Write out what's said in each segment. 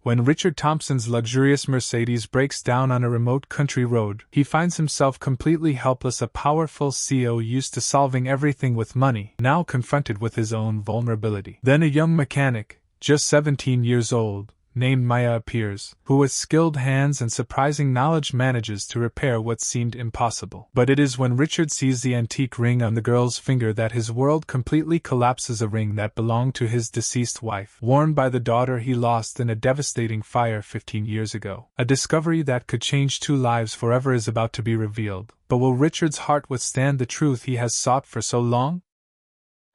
When Richard Thompson's luxurious Mercedes breaks down on a remote country road, he finds himself completely helpless. A powerful CEO used to solving everything with money, now confronted with his own vulnerability. Then a young mechanic, just 17 years old, named Maya appears, who with skilled hands and surprising knowledge manages to repair what seemed impossible. But it is when Richard sees the antique ring on the girl's finger that his world completely collapses. A ring that belonged to his deceased wife, worn by the daughter he lost in a devastating fire 15 years ago. A discovery that could change two lives forever is about to be revealed. But will Richard's heart withstand the truth he has sought for so long?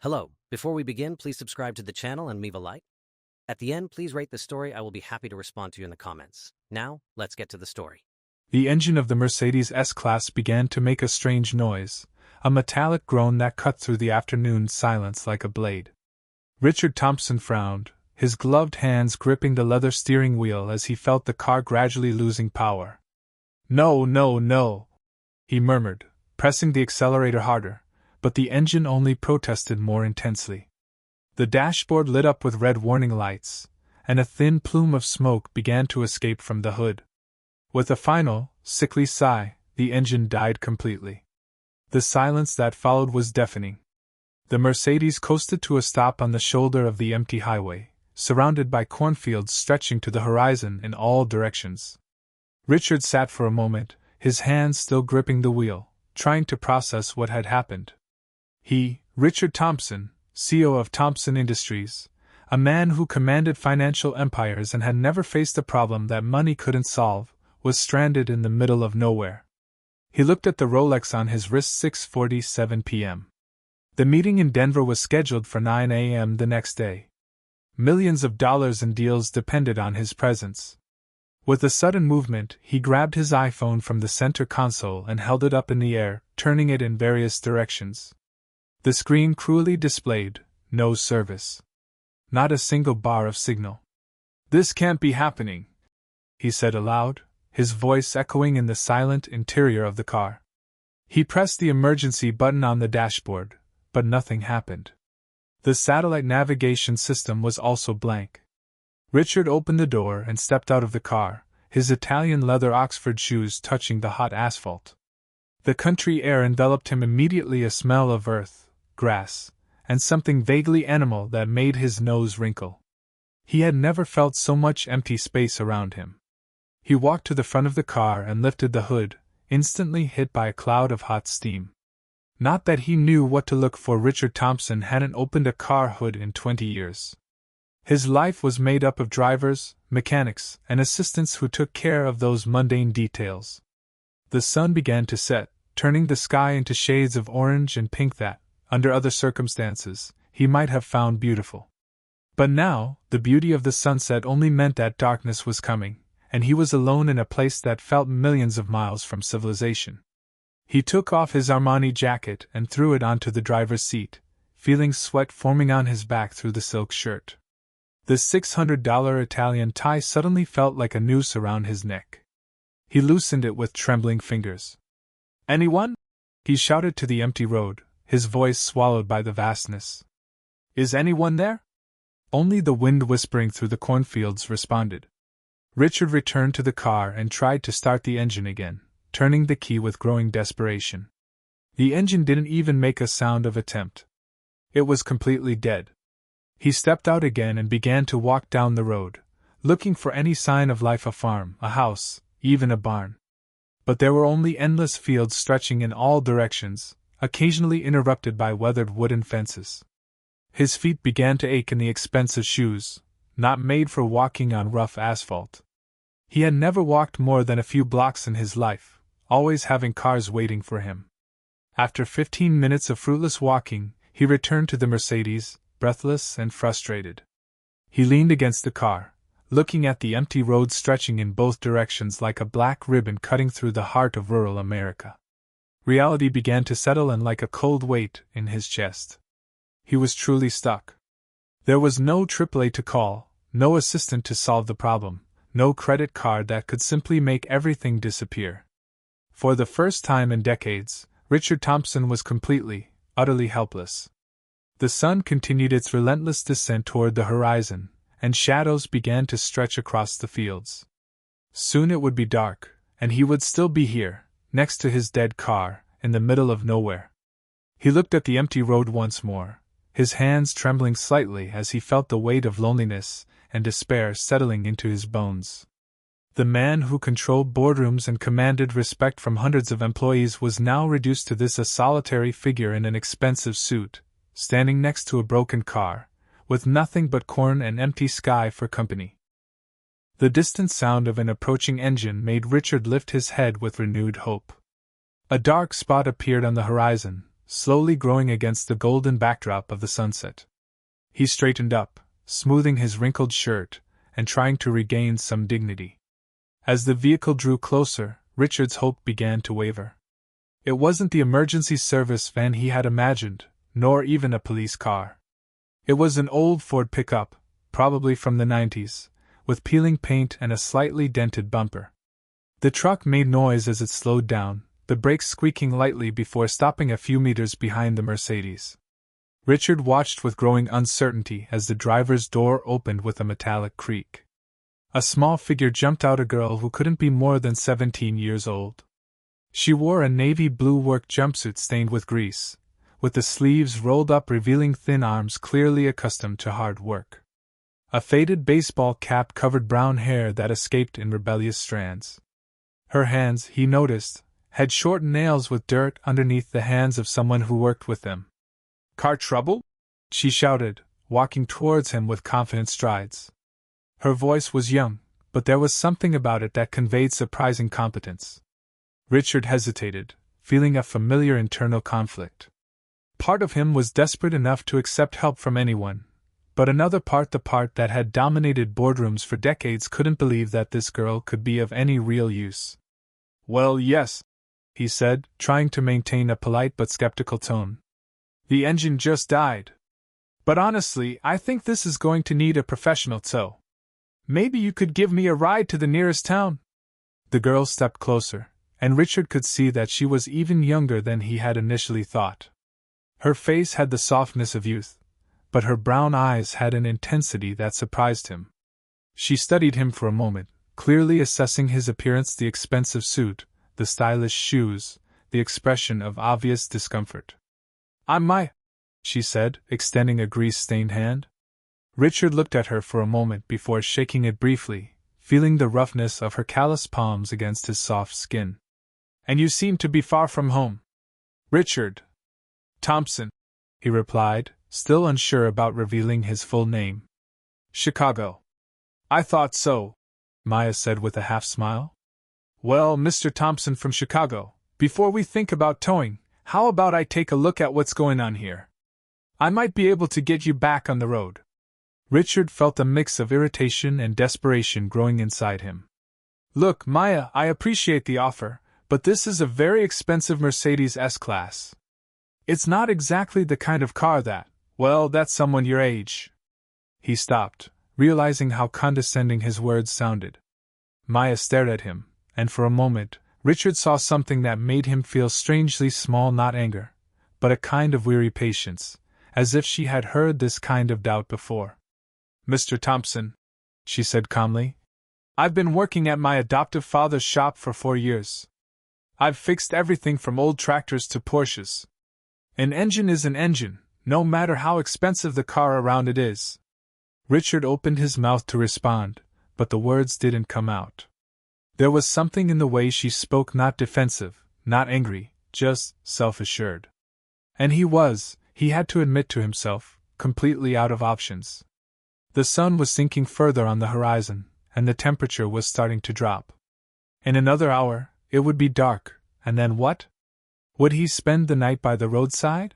Hello, before we begin, please subscribe to the channel and leave a like. At the end, please rate the story. I will be happy to respond to you in the comments. Now, let's get to the story. The engine of the Mercedes S-Class began to make a strange noise, a metallic groan that cut through the afternoon silence like a blade. Richard Thompson frowned, his gloved hands gripping the leather steering wheel as he felt the car gradually losing power. "No, no, no," he murmured, pressing the accelerator harder, but the engine only protested more intensely. The dashboard lit up with red warning lights, and a thin plume of smoke began to escape from the hood. With a final, sickly sigh, the engine died completely. The silence that followed was deafening. The Mercedes coasted to a stop on the shoulder of the empty highway, surrounded by cornfields stretching to the horizon in all directions. Richard sat for a moment, his hands still gripping the wheel, trying to process what had happened. He, Richard Thompson, CEO of Thompson Industries, a man who commanded financial empires and had never faced a problem that money couldn't solve, was stranded in the middle of nowhere. He looked at the Rolex on his wrist. 6:47 p.m. The meeting in Denver was scheduled for 9 a.m. the next day. Millions of dollars in deals depended on his presence. With a sudden movement, he grabbed his iPhone from the center console and held it up in the air, turning it in various directions. The screen cruelly displayed, "No service." Not a single bar of signal. "This can't be happening," he said aloud, his voice echoing in the silent interior of the car. He pressed the emergency button on the dashboard, but nothing happened. The satellite navigation system was also blank. Richard opened the door and stepped out of the car, his Italian leather Oxford shoes touching the hot asphalt. The country air enveloped him immediately, a smell of earth, grass, and something vaguely animal that made his nose wrinkle. He had never felt so much empty space around him. He walked to the front of the car and lifted the hood, instantly hit by a cloud of hot steam. Not that he knew what to look for. Richard Thompson hadn't opened a car hood in 20 years. His life was made up of drivers, mechanics, and assistants who took care of those mundane details. The sun began to set, turning the sky into shades of orange and pink that, under other circumstances, he might have found beautiful. But now, the beauty of the sunset only meant that darkness was coming, and he was alone in a place that felt millions of miles from civilization. He took off his Armani jacket and threw it onto the driver's seat, feeling sweat forming on his back through the silk shirt. The $600 Italian tie suddenly felt like a noose around his neck. He loosened it with trembling fingers. "Anyone?" he shouted to the empty road, his voice swallowed by the vastness. "Is anyone there?" Only the wind whispering through the cornfields responded. Richard returned to the car and tried to start the engine again, turning the key with growing desperation. The engine didn't even make a sound of attempt. It was completely dead. He stepped out again and began to walk down the road, looking for any sign of life, a farm, a house, even a barn. But there were only endless fields stretching in all directions, occasionally interrupted by weathered wooden fences. His feet began to ache in the expensive shoes, not made for walking on rough asphalt. He had never walked more than a few blocks in his life, always having cars waiting for him. After 15 minutes of fruitless walking, he returned to the Mercedes, breathless and frustrated. He leaned against the car, looking at the empty road stretching in both directions like a black ribbon cutting through the heart of rural America. Reality began to settle in like a cold weight in his chest. He was truly stuck. There was no AAA to call, no assistant to solve the problem, no credit card that could simply make everything disappear. For the first time in decades, Richard Thompson was completely, utterly helpless. The sun continued its relentless descent toward the horizon, and shadows began to stretch across the fields. Soon it would be dark, and he would still be here, next to his dead car, in the middle of nowhere. He looked at the empty road once more, his hands trembling slightly as he felt the weight of loneliness and despair settling into his bones. The man who controlled boardrooms and commanded respect from hundreds of employees was now reduced to this, a solitary figure in an expensive suit, standing next to a broken car, with nothing but corn and empty sky for company. The distant sound of an approaching engine made Richard lift his head with renewed hope. A dark spot appeared on the horizon, slowly growing against the golden backdrop of the sunset. He straightened up, smoothing his wrinkled shirt, and trying to regain some dignity. As the vehicle drew closer, Richard's hope began to waver. It wasn't the emergency service van he had imagined, nor even a police car. It was an old Ford pickup, probably from the 90s, with peeling paint and a slightly dented bumper. The truck made noise as it slowed down, the brakes squeaking lightly before stopping a few meters behind the Mercedes. Richard watched with growing uncertainty as the driver's door opened with a metallic creak. A small figure jumped out, a girl who couldn't be more than 17 years old. She wore a navy blue work jumpsuit stained with grease, with the sleeves rolled up revealing thin arms clearly accustomed to hard work. A faded baseball cap covered brown hair that escaped in rebellious strands. Her hands, he noticed, had short nails with dirt underneath the hands of someone who worked with them. "Car trouble?" she shouted, walking towards him with confident strides. Her voice was young, but there was something about it that conveyed surprising competence. Richard hesitated, feeling a familiar internal conflict. Part of him was desperate enough to accept help from anyone, but another part, the part that had dominated boardrooms for decades, couldn't believe that this girl could be of any real use. "Well, yes," he said, trying to maintain a polite but skeptical tone. "The engine just died. But honestly, I think this is going to need a professional tow. Maybe you could give me a ride to the nearest town?" The girl stepped closer, and Richard could see that she was even younger than he had initially thought. Her face had the softness of youth, but her brown eyes had an intensity that surprised him. She studied him for a moment, clearly assessing his appearance, the expensive suit, the stylish shoes, the expression of obvious discomfort. "I'm Maya," she said, extending a grease-stained hand. Richard looked at her for a moment before shaking it briefly, feeling the roughness of her calloused palms against his soft skin. "And you seem to be far from home." "Richard Thompson," he replied, still unsure about revealing his full name. "Chicago." "I thought so," Maya said with a half-smile. "Well, Mr. Thompson from Chicago, before we think about towing, how about I take a look at what's going on here? I might be able to get you back on the road." Richard felt a mix of irritation and desperation growing inside him. "Look, Maya, I appreciate the offer, but this is a very expensive Mercedes S-Class. It's not exactly the kind of car that, well, that's someone your age." He stopped, realizing how condescending his words sounded. Maya stared at him, and for a moment, Richard saw something that made him feel strangely small, not anger, but a kind of weary patience, as if she had heard this kind of doubt before. "Mr. Thompson," she said calmly, "I've been working at my adoptive father's shop for 4 years. I've fixed everything from old tractors to Porsches. An engine is an engine, no matter how expensive the car around it is." Richard opened his mouth to respond, but the words didn't come out. There was something in the way she spoke, not defensive, not angry, just self-assured. And he had to admit to himself, completely out of options. The sun was sinking further on the horizon, and the temperature was starting to drop. In another hour, it would be dark, and then what? Would he spend the night by the roadside?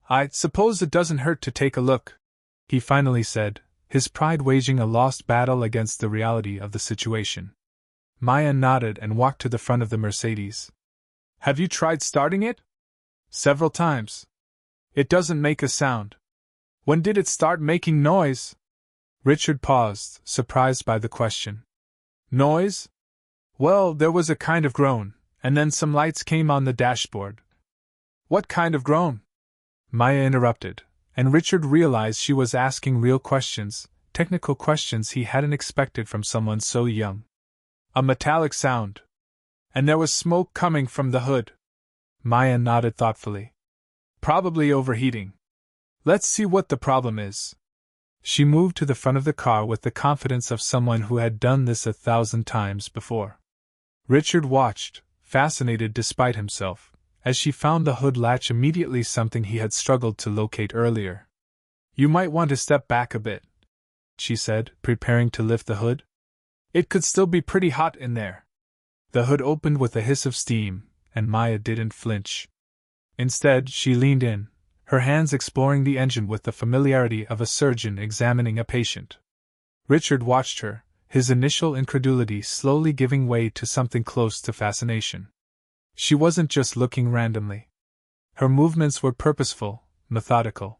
"I suppose it doesn't hurt to take a look," he finally said, his pride waging a lost battle against the reality of the situation. Maya nodded and walked to the front of the Mercedes. "Have you tried starting it?" "Several times. It doesn't make a sound." "When did it start making noise?" Richard paused, surprised by the question. "Noise? Well, there was a kind of groan, and then some lights came on the dashboard." "What kind of groan?" Maya interrupted, and Richard realized she was asking real questions, technical questions he hadn't expected from someone so young. A metallic sound. And there was smoke coming from the hood. Maya nodded thoughtfully. Probably overheating. Let's see what the problem is. She moved to the front of the car with the confidence of someone who had done this 1,000 times before. Richard watched, fascinated despite himself, as she found the hood latch immediately, something he had struggled to locate earlier. You might want to step back a bit, she said, preparing to lift the hood. It could still be pretty hot in there. The hood opened with a hiss of steam, and Maya didn't flinch. Instead, she leaned in, her hands exploring the engine with the familiarity of a surgeon examining a patient. Richard watched her, his initial incredulity slowly giving way to something close to fascination. She wasn't just looking randomly. Her movements were purposeful, methodical.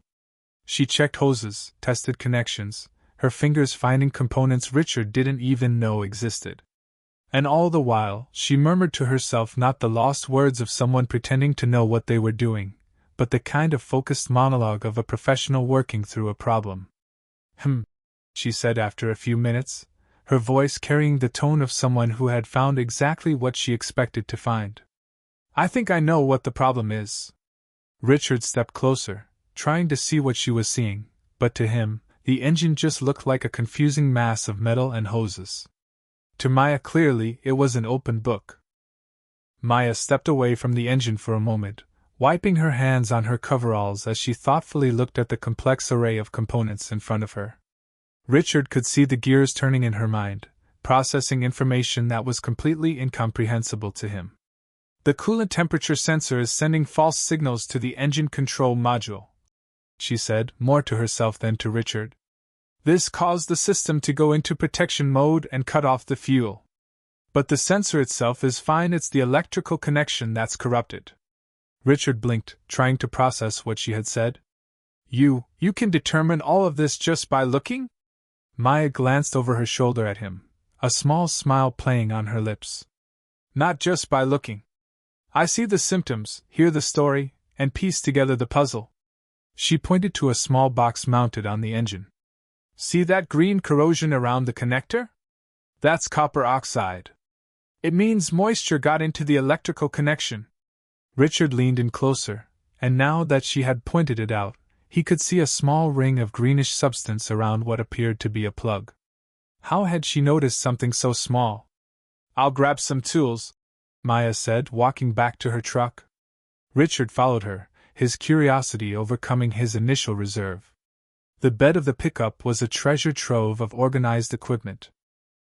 She checked hoses, tested connections, her fingers finding components Richard didn't even know existed. And all the while, she murmured to herself not the lost words of someone pretending to know what they were doing, but the kind of focused monologue of a professional working through a problem. She said after a few minutes, her voice carrying the tone of someone who had found exactly what she expected to find. I think I know what the problem is. Richard stepped closer, trying to see what she was seeing, but to him, the engine just looked like a confusing mass of metal and hoses. To Maya, clearly, it was an open book. Maya stepped away from the engine for a moment, wiping her hands on her coveralls as she thoughtfully looked at the complex array of components in front of her. Richard could see the gears turning in her mind, processing information that was completely incomprehensible to him. The coolant temperature sensor is sending false signals to the engine control module, she said, more to herself than to Richard. This caused the system to go into protection mode and cut off the fuel. But the sensor itself is fine, it's the electrical connection that's corrupted. Richard blinked, trying to process what she had said. You can determine all of this just by looking? Maya glanced over her shoulder at him, a small smile playing on her lips. Not just by looking. I see the symptoms, hear the story, and piece together the puzzle. She pointed to a small box mounted on the engine. See that green corrosion around the connector? That's copper oxide. It means moisture got into the electrical connection. Richard leaned in closer, and now that she had pointed it out, he could see a small ring of greenish substance around what appeared to be a plug. How had she noticed something so small? I'll grab some tools, Maya said, walking back to her truck. Richard followed her, his curiosity overcoming his initial reserve. The bed of the pickup was a treasure trove of organized equipment.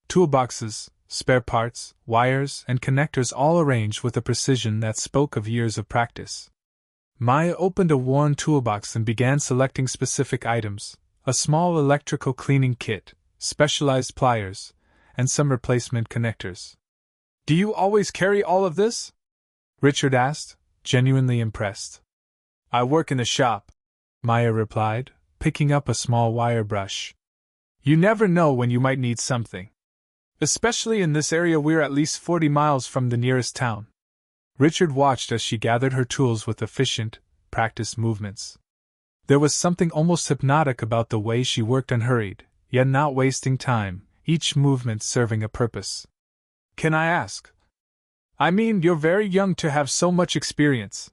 Toolboxes, spare parts, wires, and connectors all arranged with a precision that spoke of years of practice. Maya opened a worn toolbox and began selecting specific items, a small electrical cleaning kit, specialized pliers, and some replacement connectors. Do you always carry all of this? Richard asked, genuinely impressed. I work in a shop, Maya replied, picking up a small wire brush. You never know when you might need something. Especially in this area, we're at least 40 miles from the nearest town. Richard watched as she gathered her tools with efficient, practiced movements. There was something almost hypnotic about the way she worked unhurried, yet not wasting time, each movement serving a purpose. Can I ask? I mean, you're very young to have so much experience,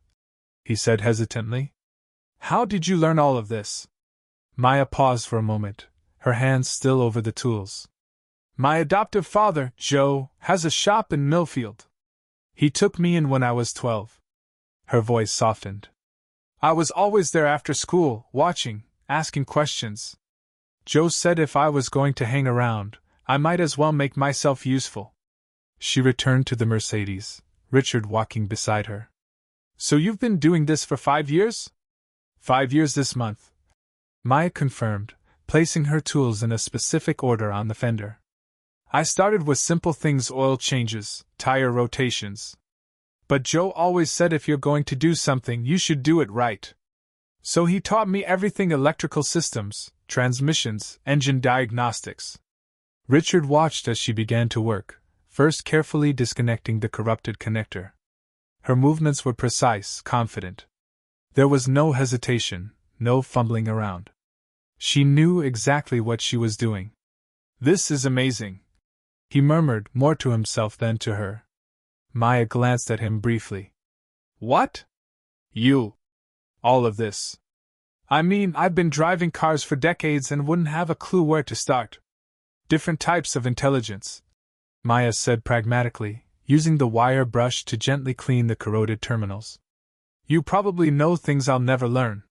he said hesitantly. How did you learn all of this? Maya paused for a moment, her hands still over the tools. My adoptive father, Joe, has a shop in Millfield. He took me in when I was 12. Her voice softened. I was always there after school, watching, asking questions. Joe said if I was going to hang around, I might as well make myself useful. She returned to the Mercedes, Richard walking beside her. So you've been doing this for 5 years? 5 years this month, Maya confirmed, placing her tools in a specific order on the fender. I started with simple things, oil changes, tire rotations. But Joe always said if you're going to do something, you should do it right. So he taught me everything: electrical systems, transmissions, engine diagnostics. Richard watched as she began to work, first carefully disconnecting the corrupted connector. Her movements were precise, confident. There was no hesitation, no fumbling around. She knew exactly what she was doing. "This is amazing," he murmured, more to himself than to her. Maya glanced at him briefly. "What? You? All of this?" "I mean, I've been driving cars for decades and wouldn't have a clue where to start." "Different types of intelligence," Maya said pragmatically, using the wire brush to gently clean the corroded terminals. "You probably know things I'll never learn."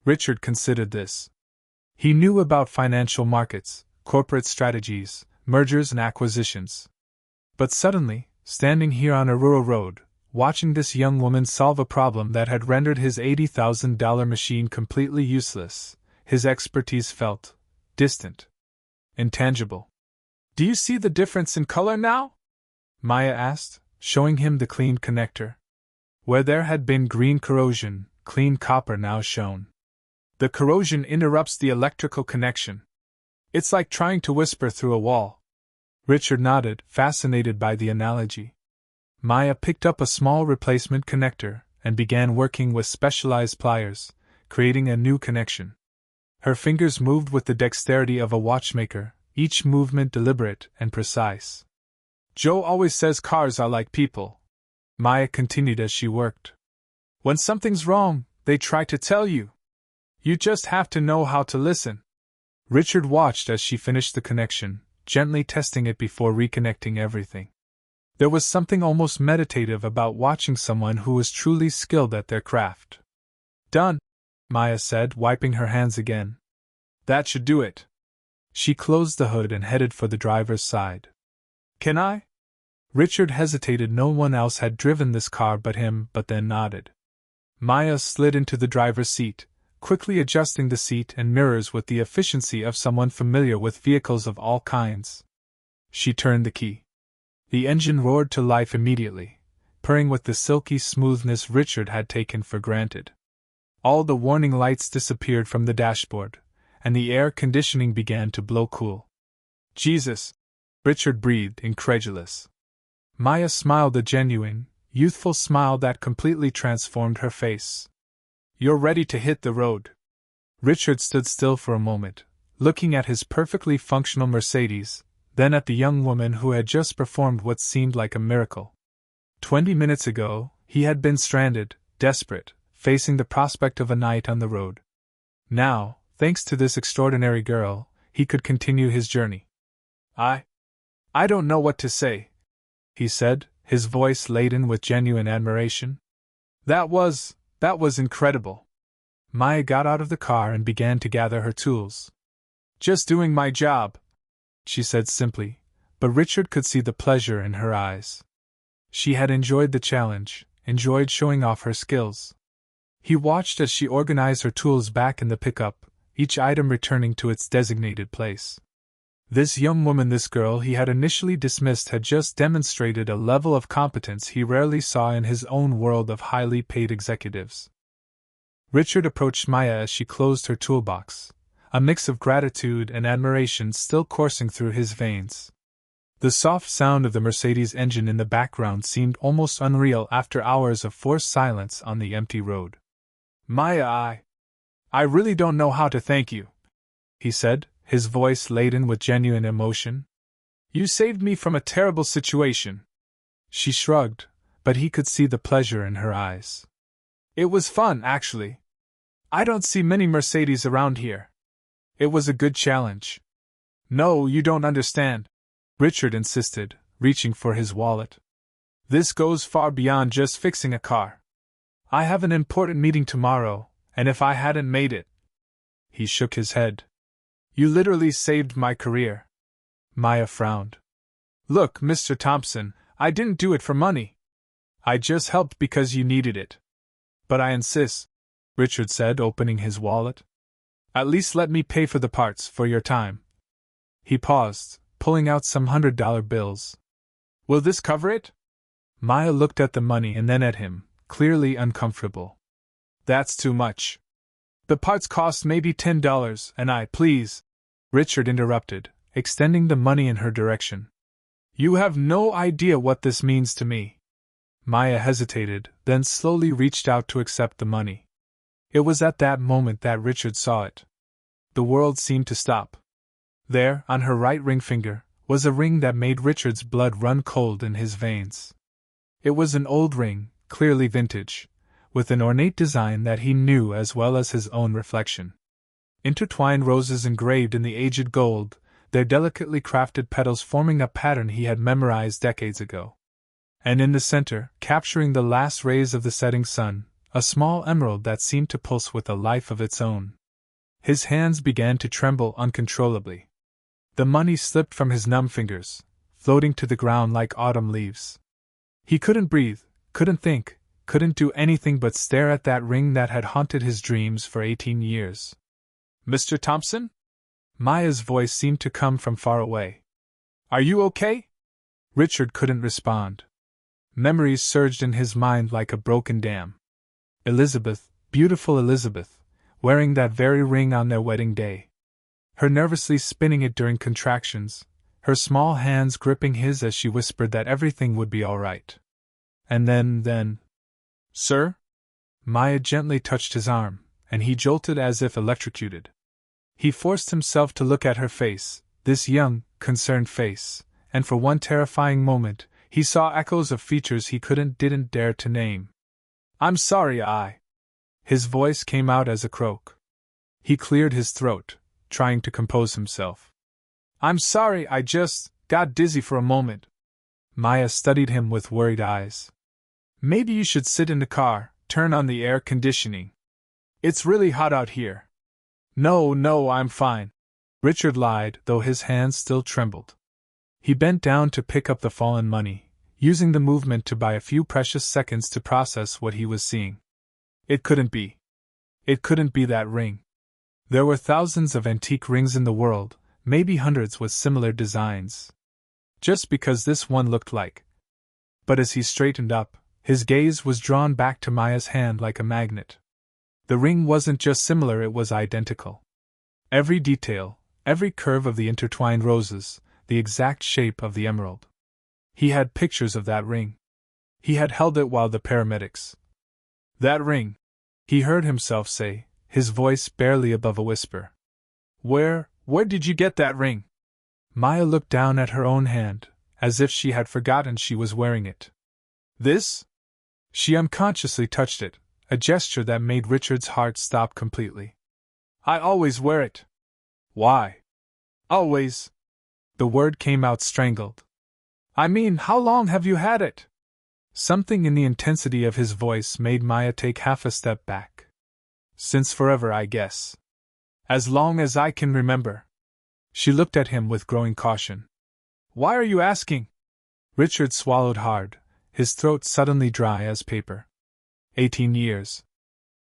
Richard considered this. He knew about financial markets, corporate strategies, mergers and acquisitions. But suddenly, standing here on a rural road, watching this young woman solve a problem that had rendered his $80,000 machine completely useless, his expertise felt distant, intangible. "Do you see the difference in color now?" Maya asked, showing him the cleaned connector. Where there had been green corrosion, clean copper now shone. "The corrosion interrupts the electrical connection. It's like trying to whisper through a wall." Richard nodded, fascinated by the analogy. Maya picked up a small replacement connector and began working with specialized pliers, creating a new connection. Her fingers moved with the dexterity of a watchmaker, each movement deliberate and precise. "Joe always says cars are like people," Maya continued as she worked. "When something's wrong, they try to tell you. You just have to know how to listen." Richard watched as she finished the connection, gently testing it before reconnecting everything. There was something almost meditative about watching someone who was truly skilled at their craft. "Done," Maya said, wiping her hands again. "That should do it." She closed the hood and headed for the driver's side. "Can I?" Richard hesitated. No one else had driven this car but him, but then nodded. Maya slid into the driver's seat, quickly adjusting the seat and mirrors with the efficiency of someone familiar with vehicles of all kinds. She turned the key. The engine roared to life immediately, purring with the silky smoothness Richard had taken for granted. All the warning lights disappeared from the dashboard, and the air conditioning began to blow cool. "Jesus!" Richard breathed, incredulous. Maya smiled, a genuine, youthful smile that completely transformed her face. "You're ready to hit the road." Richard stood still for a moment, looking at his perfectly functional Mercedes, then at the young woman who had just performed what seemed like a miracle. 20 minutes ago, he had been stranded, desperate, facing the prospect of a night on the road. Now, thanks to this extraordinary girl, he could continue his journey. I don't know what to say," he said, his voice laden with genuine admiration. That was incredible." Maya got out of the car and began to gather her tools. "Just doing my job," she said simply, but Richard could see the pleasure in her eyes. She had enjoyed the challenge, enjoyed showing off her skills. He watched as she organized her tools back in the pickup, each item returning to its designated place. This young woman, this girl he had initially dismissed, had just demonstrated a level of competence he rarely saw in his own world of highly paid executives. Richard approached Maya as she closed her toolbox, a mix of gratitude and admiration still coursing through his veins. The soft sound of the Mercedes engine in the background seemed almost unreal after hours of forced silence on the empty road. "Maya, I really don't know how to thank you," he said, his voice laden with genuine emotion. "You saved me from a terrible situation." She shrugged, but he could see the pleasure in her eyes. "It was fun, actually. I don't see many Mercedes around here. It was a good challenge." "No, you don't understand," Richard insisted, reaching for his wallet. "This goes far beyond just fixing a car. I have an important meeting tomorrow, and if I hadn't made it..." He shook his head. "You literally saved my career." Maya frowned. "Look, Mr. Thompson, I didn't do it for money. I just helped because you needed it." "But I insist," Richard said, opening his wallet. "At least let me pay for the parts, for your time." He paused, pulling out some $100 bills. "Will this cover it?" Maya looked at the money and then at him, clearly uncomfortable. "That's too much. The parts cost maybe $10, and please," Richard interrupted, extending the money in her direction. "You have no idea what this means to me." Maya hesitated, then slowly reached out to accept the money. It was at that moment that Richard saw it. The world seemed to stop. There, on her right ring finger, was a ring that made Richard's blood run cold in his veins. It was an old ring, clearly vintage, with an ornate design that he knew as well as his own reflection. Intertwined roses engraved in the aged gold, their delicately crafted petals forming a pattern he had memorized decades ago. And in the center, capturing the last rays of the setting sun, a small emerald that seemed to pulse with a life of its own. His hands began to tremble uncontrollably. The money slipped from his numb fingers, floating to the ground like autumn leaves. He couldn't breathe, couldn't think, couldn't do anything but stare at that ring that had haunted his dreams for 18 years. "Mr. Thompson?" Maya's voice seemed to come from far away. "Are you okay?" Richard couldn't respond. Memories surged in his mind like a broken dam. Elizabeth, beautiful Elizabeth, wearing that very ring on their wedding day. Her nervously spinning it during contractions, her small hands gripping his as she whispered that everything would be all right. And then... "Sir?" Maya gently touched his arm, and he jolted as if electrocuted. He forced himself to look at her face, this young, concerned face, and for one terrifying moment, he saw echoes of features he didn't dare to name. "I'm sorry, His voice came out as a croak. He cleared his throat, trying to compose himself. "I'm sorry, I just got dizzy for a moment." Maya studied him with worried eyes. "Maybe you should sit in the car, turn on the air conditioning. It's really hot out here." No, I'm fine," Richard lied, though his hands still trembled. He bent down to pick up the fallen money, using the movement to buy a few precious seconds to process what he was seeing. It couldn't be. It couldn't be that ring. There were thousands of antique rings in the world, maybe hundreds with similar designs. Just because this one looked like. But as he straightened up, his gaze was drawn back to Maya's hand like a magnet. The ring wasn't just similar, it was identical. Every detail, every curve of the intertwined roses, the exact shape of the emerald. He had pictures of that ring. He had held it while the paramedics. "That ring," he heard himself say, his voice barely above a whisper. Where did you get that ring?" Maya looked down at her own hand, as if she had forgotten she was wearing it. "This?" She unconsciously touched it, a gesture that made Richard's heart stop completely. "I always wear it." "Why?" "Always." The word came out strangled. "I mean, how long have you had it?" Something in the intensity of his voice made Maya take half a step back. "Since forever, I guess. As long as I can remember." She looked at him with growing caution. "Why are you asking?" Richard swallowed hard, his throat suddenly dry as paper. 18 years.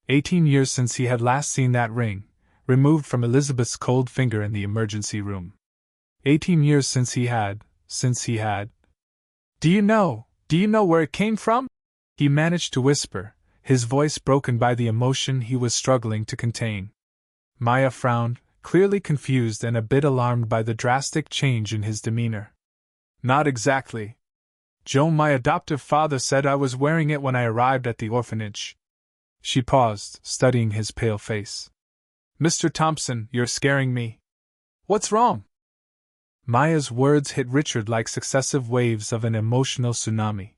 18 years since he had last seen that ring, removed from Elizabeth's cold finger in the emergency room. 18 years since he had. "Do you know where it came from?" he managed to whisper, his voice broken by the emotion he was struggling to contain. Maya frowned, clearly confused and a bit alarmed by the drastic change in his demeanor. "Not exactly. Joe, my adoptive father, said I was wearing it when I arrived at the orphanage." She paused, studying his pale face. "Mr. Thompson, you're scaring me. What's wrong?" Maya's words hit Richard like successive waves of an emotional tsunami.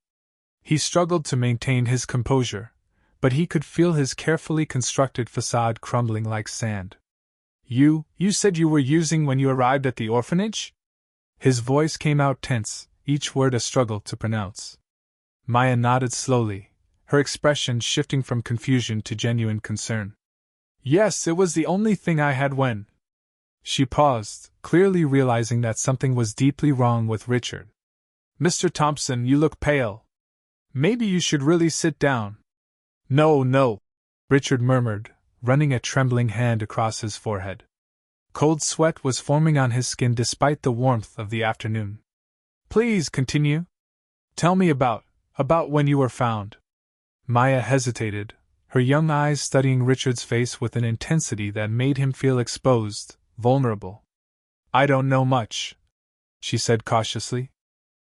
He struggled to maintain his composure, but he could feel his carefully constructed facade crumbling like sand. You said you were using when you arrived at the orphanage?" His voice came out tense, each word a struggle to pronounce. Maya nodded slowly, her expression shifting from confusion to genuine concern. "Yes, it was the only thing I had when..." She paused, clearly realizing that something was deeply wrong with Richard. "Mr. Thompson, you look pale. Maybe you should really sit down." No, Richard murmured, running a trembling hand across his forehead. Cold sweat was forming on his skin despite the warmth of the afternoon. "Please continue. Tell me about when you were found." Maya hesitated, her young eyes studying Richard's face with an intensity that made him feel exposed, vulnerable. "I don't know much," she said cautiously.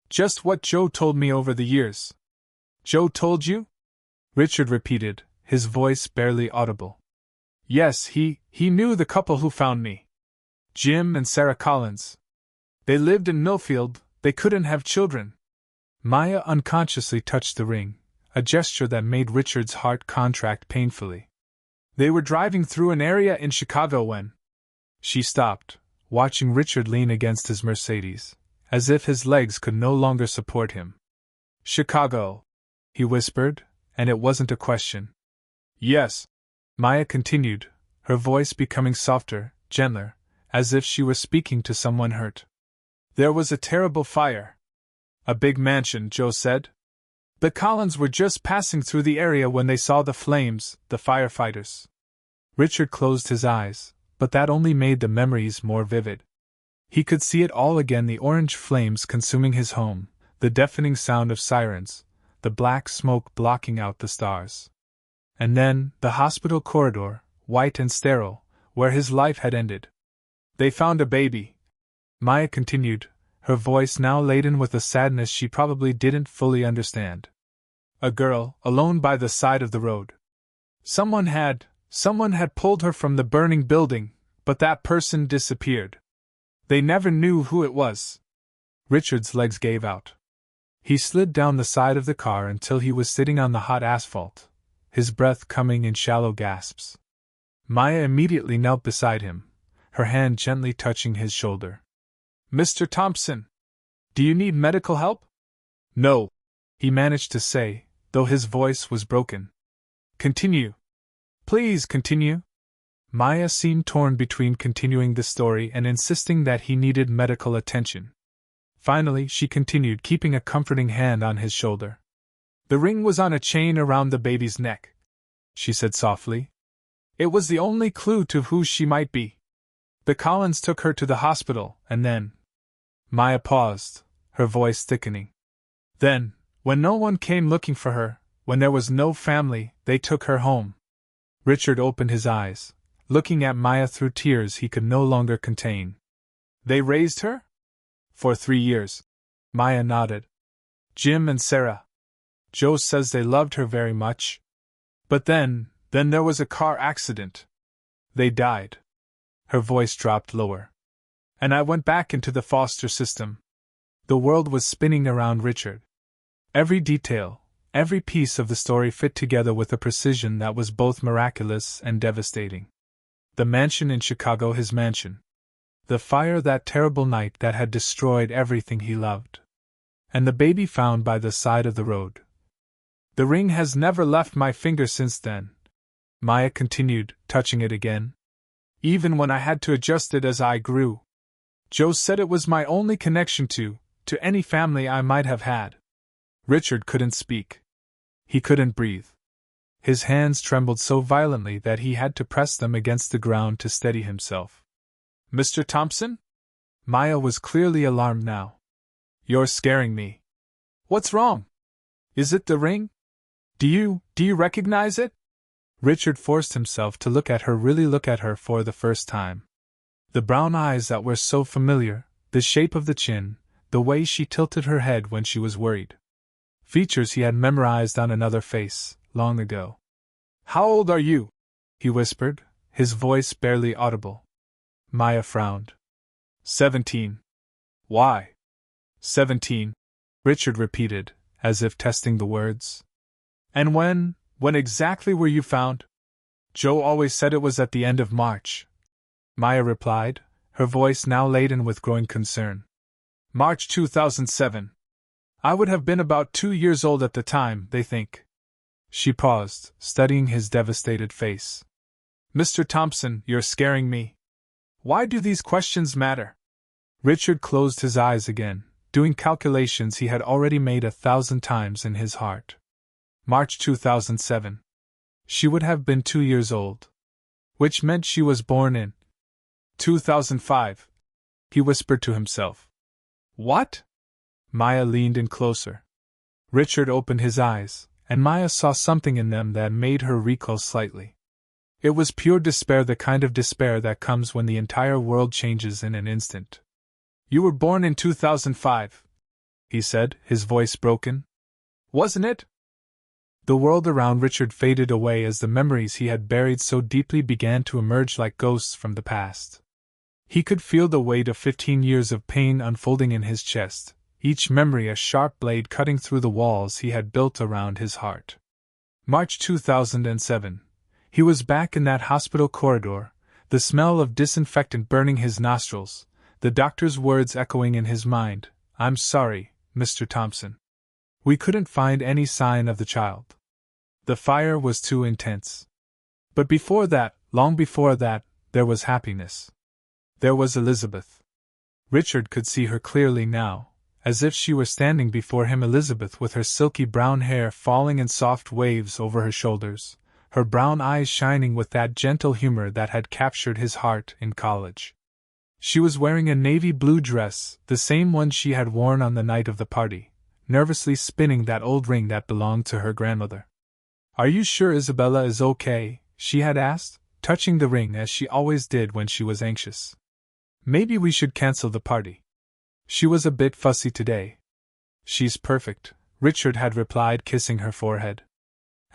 "Just what Joe told me over the years." "Joe told you?" Richard repeated, his voice barely audible. Yes, he knew the couple who found me. Jim and Sarah Collins. They lived in Millfield, they couldn't have children. Maya unconsciously touched the ring, a gesture that made Richard's heart contract painfully. They were driving through an area in Chicago when she stopped, watching Richard lean against his Mercedes, as if his legs could no longer support him. Chicago, he whispered, and it wasn't a question. Yes, Maya continued, her voice becoming softer, gentler, as if she were speaking to someone hurt. There was a terrible fire. A big mansion, Joe said. The Collins were just passing through the area when they saw the flames, the firefighters. Richard closed his eyes, but that only made the memories more vivid. He could see it all again, the orange flames consuming his home, the deafening sound of sirens, the black smoke blocking out the stars. And then, the hospital corridor, white and sterile, where his life had ended. They found a baby, Maya continued, her voice now laden with a sadness she probably didn't fully understand. A girl, alone by the side of the road. Someone had pulled her from the burning building, but that person disappeared. They never knew who it was. Richard's legs gave out. He slid down the side of the car until he was sitting on the hot asphalt, his breath coming in shallow gasps. Maya immediately knelt beside him, her hand gently touching his shoulder. Mr. Thompson, do you need medical help? No, he managed to say, though his voice was broken. Continue. Please continue. Maya seemed torn between continuing the story and insisting that he needed medical attention. Finally, she continued, keeping a comforting hand on his shoulder. The ring was on a chain around the baby's neck, she said softly. It was the only clue to who she might be. The Collins took her to the hospital, and then... Maya paused, her voice thickening. Then, when no one came looking for her, when there was no family, they took her home. Richard opened his eyes, looking at Maya through tears he could no longer contain. They raised her? For 3 years. Maya nodded. Jim and Sarah. Joe says they loved her very much. But then there was a car accident. They died. Her voice dropped lower. And I went back into the foster system. The world was spinning around Richard. Every detail, every piece of the story fit together with a precision that was both miraculous and devastating. The mansion in Chicago, his mansion. The fire that terrible night that had destroyed everything he loved. And the baby found by the side of the road. The ring has never left my finger since then, Maya continued, touching it again. Even when I had to adjust it as I grew. Joe said it was my only connection to any family I might have had. Richard couldn't speak. He couldn't breathe. His hands trembled so violently that he had to press them against the ground to steady himself. Mr. Thompson? Maya was clearly alarmed now. You're scaring me. What's wrong? Is it the ring? Do you recognize it? Richard forced himself to really look at her for the first time. The brown eyes that were so familiar, the shape of the chin, the way she tilted her head when she was worried. Features he had memorized on another face, long ago. How old are you? He whispered, his voice barely audible. Maya frowned. 17. Why? 17, Richard repeated, as if testing the words. And when exactly were you found? Joe always said it was at the end of March. Maya replied, her voice now laden with growing concern. March 2007. I would have been about 2 years old at the time, they think. She paused, studying his devastated face. Mr. Thompson, you're scaring me. Why do these questions matter? Richard closed his eyes again, doing calculations he had already made 1,000 times in his heart. March 2007. She would have been 2 years old. Which meant she was born in 2005. He whispered to himself. What? Maya leaned in closer. Richard opened his eyes, and Maya saw something in them that made her recoil slightly. It was pure despair, the kind of despair that comes when the entire world changes in an instant. You were born in 2005, he said, his voice broken. Wasn't it? The world around Richard faded away as the memories he had buried so deeply began to emerge like ghosts from the past. He could feel the weight of 15 years of pain unfolding in his chest, each memory a sharp blade cutting through the walls he had built around his heart. March 2007. He was back in that hospital corridor, the smell of disinfectant burning his nostrils, the doctor's words echoing in his mind, "I'm sorry, Mr. Thompson. We couldn't find any sign of the child. The fire was too intense." But before that, long before that, there was happiness. There was Elizabeth. Richard could see her clearly now, as if she were standing before him. Elizabeth with her silky brown hair falling in soft waves over her shoulders, her brown eyes shining with that gentle humor that had captured his heart in college. She was wearing a navy blue dress, the same one she had worn on the night of the party, nervously spinning that old ring that belonged to her grandmother. "Are you sure Isabella is okay?" she had asked, touching the ring as she always did when she was anxious. "Maybe we should cancel the party. She was a bit fussy today." "She's perfect," Richard had replied, kissing her forehead.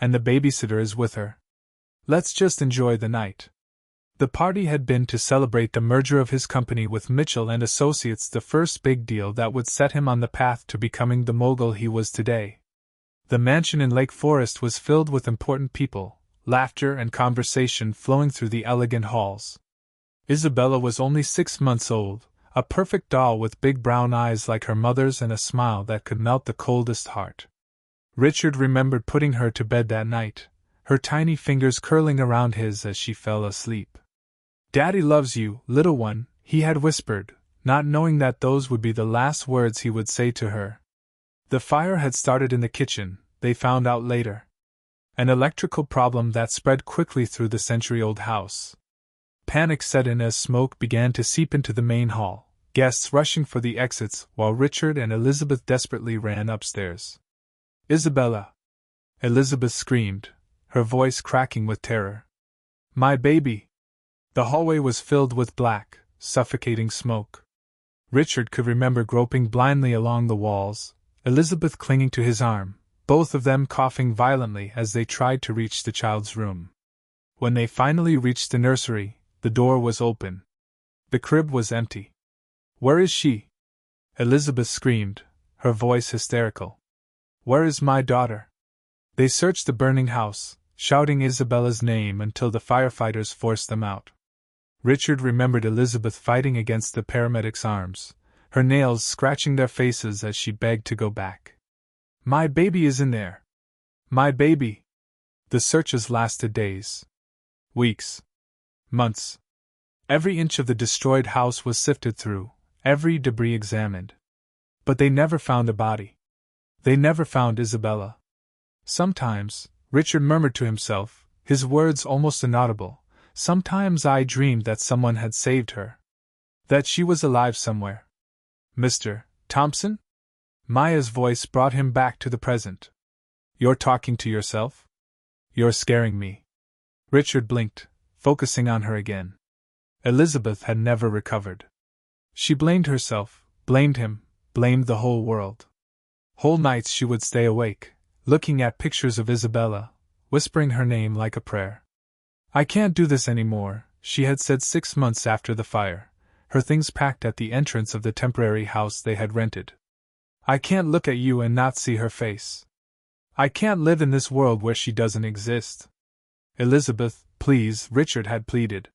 "And the babysitter is with her. Let's just enjoy the night." The party had been to celebrate the merger of his company with Mitchell and Associates, the first big deal that would set him on the path to becoming the mogul he was today. The mansion in Lake Forest was filled with important people, laughter and conversation flowing through the elegant halls. Isabella was only 6 months old, a perfect doll with big brown eyes like her mother's and a smile that could melt the coldest heart. Richard remembered putting her to bed that night, her tiny fingers curling around his as she fell asleep. "Daddy loves you, little one," he had whispered, not knowing that those would be the last words he would say to her. The fire had started in the kitchen, they found out later. An electrical problem that spread quickly through the century-old house. Panic set in as smoke began to seep into the main hall, guests rushing for the exits while Richard and Elizabeth desperately ran upstairs. "Isabella!" Elizabeth screamed, her voice cracking with terror. "My baby!" The hallway was filled with black, suffocating smoke. Richard could remember groping blindly along the walls, Elizabeth clinging to his arm, both of them coughing violently as they tried to reach the child's room. When they finally reached the nursery, the door was open. The crib was empty. "Where is she?" Elizabeth screamed, her voice hysterical. "Where is my daughter?" They searched the burning house, shouting Isabella's name until the firefighters forced them out. Richard remembered Elizabeth fighting against the paramedics' arms, her nails scratching their faces as she begged to go back. "My baby is in there! My baby!" The searches lasted days. Weeks. Months. Every inch of the destroyed house was sifted through, every debris examined. But they never found a body. They never found Isabella. "Sometimes," Richard murmured to himself, his words almost inaudible, "sometimes I dreamed that someone had saved her. That she was alive somewhere." "Mr. Thompson?" Maya's voice brought him back to the present. "You're talking to yourself? You're scaring me." Richard blinked, focusing on her again. Elizabeth had never recovered. She blamed herself, blamed him, blamed the whole world. Whole nights she would stay awake, looking at pictures of Isabella, whispering her name like a prayer. "I can't do this anymore," she had said 6 months after the fire, her things packed at the entrance of the temporary house they had rented. "I can't look at you and not see her face. I can't live in this world where she doesn't exist." "Elizabeth, please," Richard had pleaded.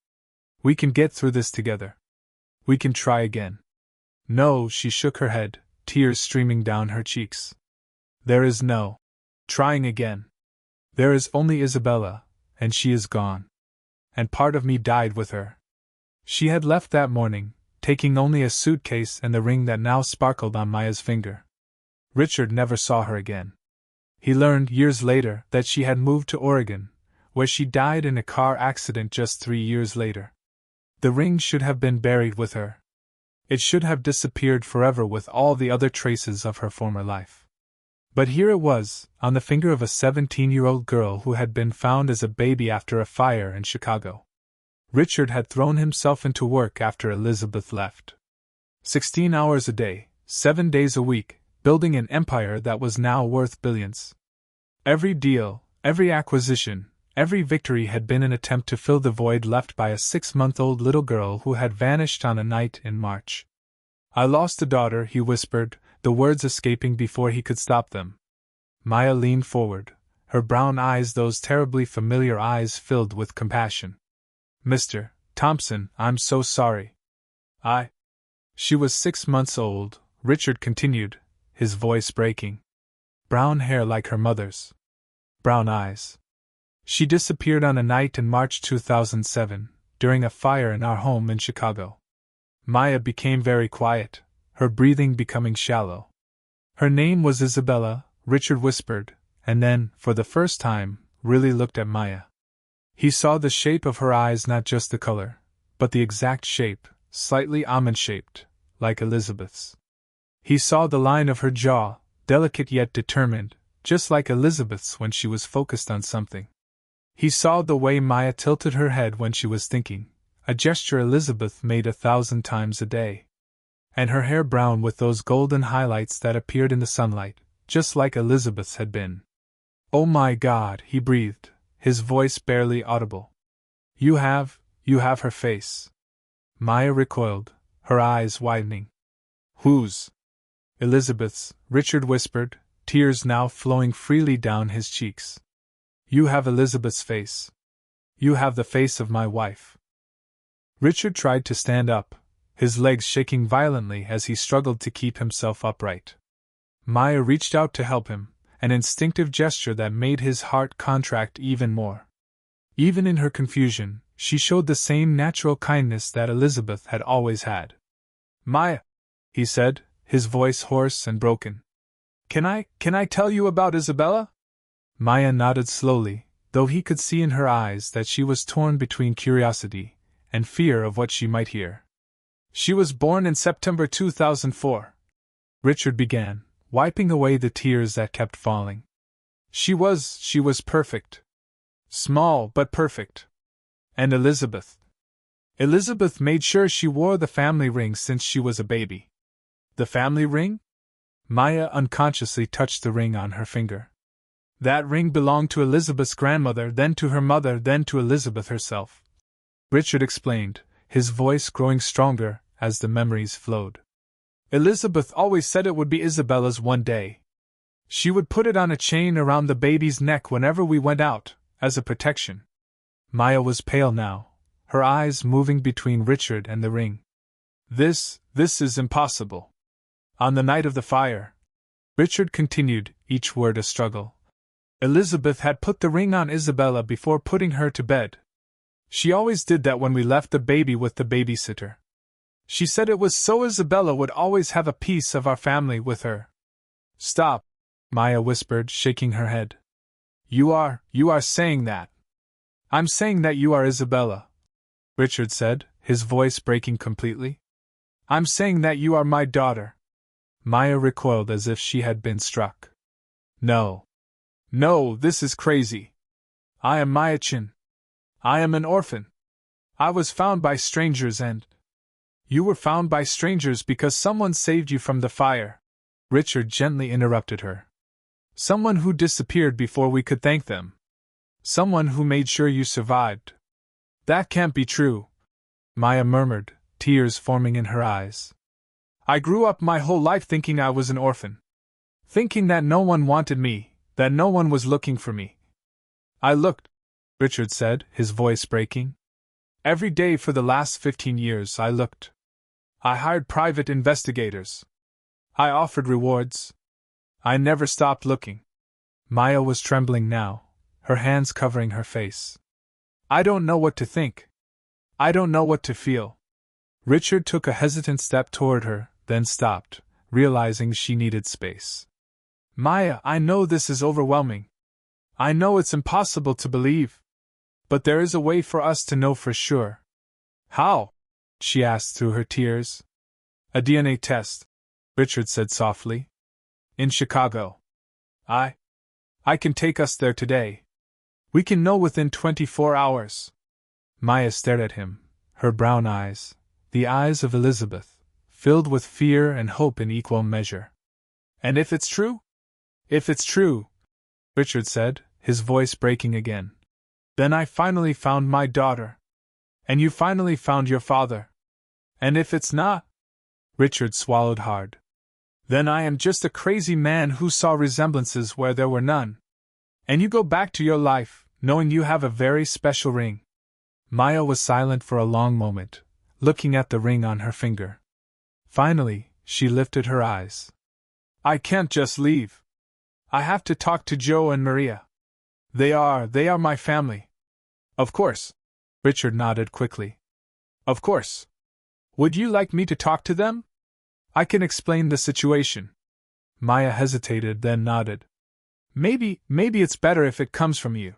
"We can get through this together. We can try again." "No," she shook her head, tears streaming down her cheeks. "There is no trying again. There is only Isabella, and she is gone. And part of me died with her." She had left that morning, taking only a suitcase and the ring that now sparkled on Maya's finger. Richard never saw her again. He learned years later that she had moved to Oregon, where she died in a car accident just 3 years later. The ring should have been buried with her. It should have disappeared forever with all the other traces of her former life. But here it was, on the finger of a 17-year-old girl who had been found as a baby after a fire in Chicago. Richard had thrown himself into work after Elizabeth left. 16 hours a day, 7 days a week, building an empire that was now worth billions. Every deal, every acquisition, every victory had been an attempt to fill the void left by a 6-month-old little girl who had vanished on a night in March. "I lost a daughter," he whispered, the words escaping before he could stop them. Maya leaned forward, her brown eyes, those terribly familiar eyes, filled with compassion. "Mr. Thompson, I'm so sorry. She was 6 months old," Richard continued, his voice breaking. "Brown hair like her mother's. Brown eyes. She disappeared on a night in March 2007, during a fire in our home in Chicago." Maya became very quiet, her breathing becoming shallow. "Her name was Isabella," Richard whispered, and then, for the first time, really looked at Maya. He saw the shape of her eyes, not just the color, but the exact shape, slightly almond-shaped, like Elizabeth's. He saw the line of her jaw, delicate yet determined, just like Elizabeth's when she was focused on something. He saw the way Maya tilted her head when she was thinking, a gesture Elizabeth made 1,000 times a day. And her hair brown with those golden highlights that appeared in the sunlight, just like Elizabeth's had been. "Oh my God," he breathed, his voice barely audible. You have her face." Maya recoiled, her eyes widening. "Whose?" "Elizabeth's," Richard whispered, tears now flowing freely down his cheeks. "You have Elizabeth's face. You have the face of my wife." Richard tried to stand up, his legs shaking violently as he struggled to keep himself upright. Maya reached out to help him, an instinctive gesture that made his heart contract even more. Even in her confusion, she showed the same natural kindness that Elizabeth had always had. "Maya," he said, his voice hoarse and broken. Can I tell you about Isabella?" Maya nodded slowly, though he could see in her eyes that she was torn between curiosity and fear of what she might hear. "She was born in September 2004. Richard began, wiping away the tears that kept falling. She was perfect. Small but perfect. And Elizabeth made sure she wore the family ring since she was a baby." "The family ring?" Maya unconsciously touched the ring on her finger. "That ring belonged to Elizabeth's grandmother, then to her mother, then to Elizabeth herself," Richard explained, his voice growing stronger as the memories flowed. "Elizabeth always said it would be Isabella's one day. She would put it on a chain around the baby's neck whenever we went out, as a protection." Maya was pale now, her eyes moving between Richard and the ring. This is impossible." "On the night of the fire," Richard continued, each word a struggle, "Elizabeth had put the ring on Isabella before putting her to bed. She always did that when we left the baby with the babysitter. She said it was so Isabella would always have a piece of our family with her." "Stop," Maya whispered, shaking her head. You are saying that." "I'm saying that you are Isabella," Richard said, his voice breaking completely. "I'm saying that you are my daughter." Maya recoiled as if she had been struck. No, this is crazy. I am Maya Chin. I am an orphan. I was found by strangers and—" "You were found by strangers because someone saved you from the fire," Richard gently interrupted her. "Someone who disappeared before we could thank them. Someone who made sure you survived." "That can't be true," Maya murmured, tears forming in her eyes. "I grew up my whole life thinking I was an orphan. Thinking that no one wanted me, that no one was looking for me. I looked," Richard said, his voice breaking. "Every day for the last 15 years I looked. I hired private investigators. I offered rewards. I never stopped looking." Maya was trembling now, her hands covering her face. "I don't know what to think. I don't know what to feel." Richard took a hesitant step toward her, then stopped, realizing she needed space. "Maya, I know this is overwhelming. I know it's impossible to believe. But there is a way for us to know for sure." "How?" she asked through her tears. "A DNA test," Richard said softly. "In Chicago. I can take us there today. We can know within 24 hours. Maya stared at him, her brown eyes, the eyes of Elizabeth, filled with fear and hope in equal measure. "And if it's true?" "If it's true," Richard said, his voice breaking again. Then I finally found my daughter. And you finally found your father. And if it's not? Richard swallowed hard. Then I am just a crazy man who saw resemblances where there were none. And you go back to your life, knowing you have a very special ring. Maya was silent for a long moment, looking at the ring on her finger. Finally, she lifted her eyes. I can't just leave. I have to talk to Joe and Maria. They are my family. Of course. Richard nodded quickly. Of course. Would you like me to talk to them? I can explain the situation. Maya hesitated, then nodded. Maybe it's better if it comes from you.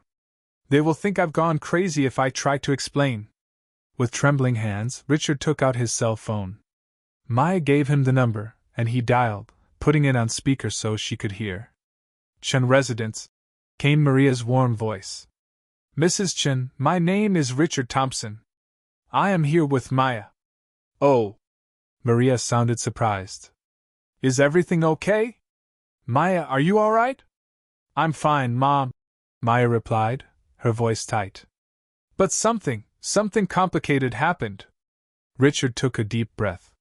They will think I've gone crazy if I try to explain. With trembling hands, Richard took out his cell phone. Maya gave him the number, and he dialed, putting it on speaker so she could hear. Chen residence, came Maria's warm voice. Mrs. Chen, my name is Richard Thompson. I am here with Maya. Oh. Maria sounded surprised. Is everything okay? Maya, are you all right? I'm fine, Mom, Maya replied, her voice tight. But something complicated happened. Richard took a deep breath.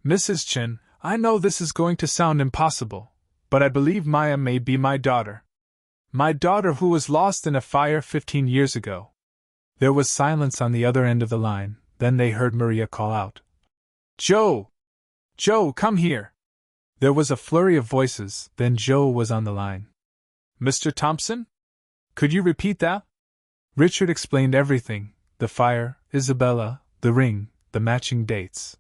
Mrs. Chen, I know this is going to sound impossible, but I believe Maya may be my daughter. My daughter who was lost in a fire 15 years ago. There was silence on the other end of the line, then they heard Maria call out. Joe! Joe, come here! There was a flurry of voices, then Joe was on the line. Mr. Thompson? Could you repeat that? Richard explained everything, the fire, Isabella, the ring, the matching dates.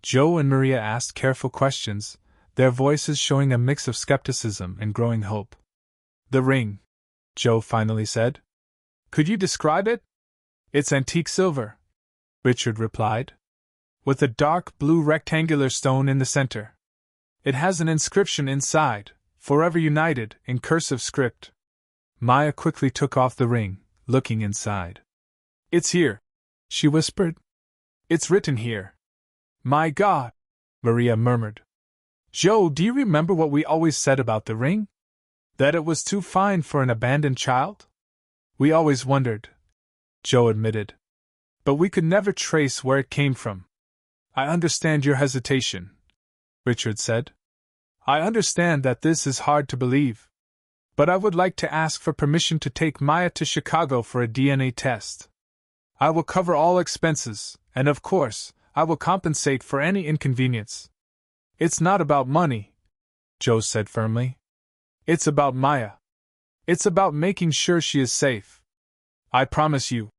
Joe and Maria asked careful questions, their voices showing a mix of skepticism and growing hope. The ring, Joe finally said. Could you describe it? It's antique silver, Richard replied, with a dark blue rectangular stone in the center. It has an inscription inside, Forever United, in cursive script. Maya quickly took off the ring, looking inside. It's here, she whispered. It's written here. My God, Maria murmured. Joe, do you remember what we always said about the ring? That it was too fine for an abandoned child? We always wondered, Joe admitted. But we could never trace where it came from. I understand your hesitation, Richard said. I understand that this is hard to believe. But I would like to ask for permission to take Maya to Chicago for a DNA test. I will cover all expenses, and of course, I will compensate for any inconvenience. It's not about money, Joe said firmly. It's about Maya. It's about making sure she is safe. I promise you,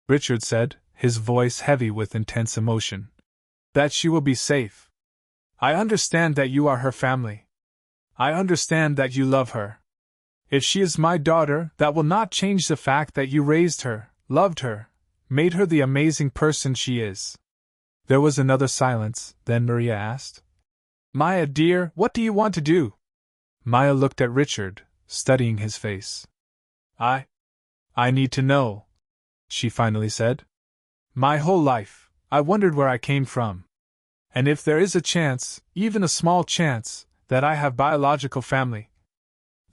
Richard said, his voice heavy with intense emotion, that she will be safe. I understand that you are her family. I understand that you love her. If she is my daughter, that will not change the fact that you raised her, loved her, made her the amazing person she is. There was another silence, then Maria asked, Maya dear, what do you want to do? Maya looked at Richard, studying his face. I need to know, she finally said. My whole life, I wondered where I came from. And if there is a chance, even a small chance, that I have biological family,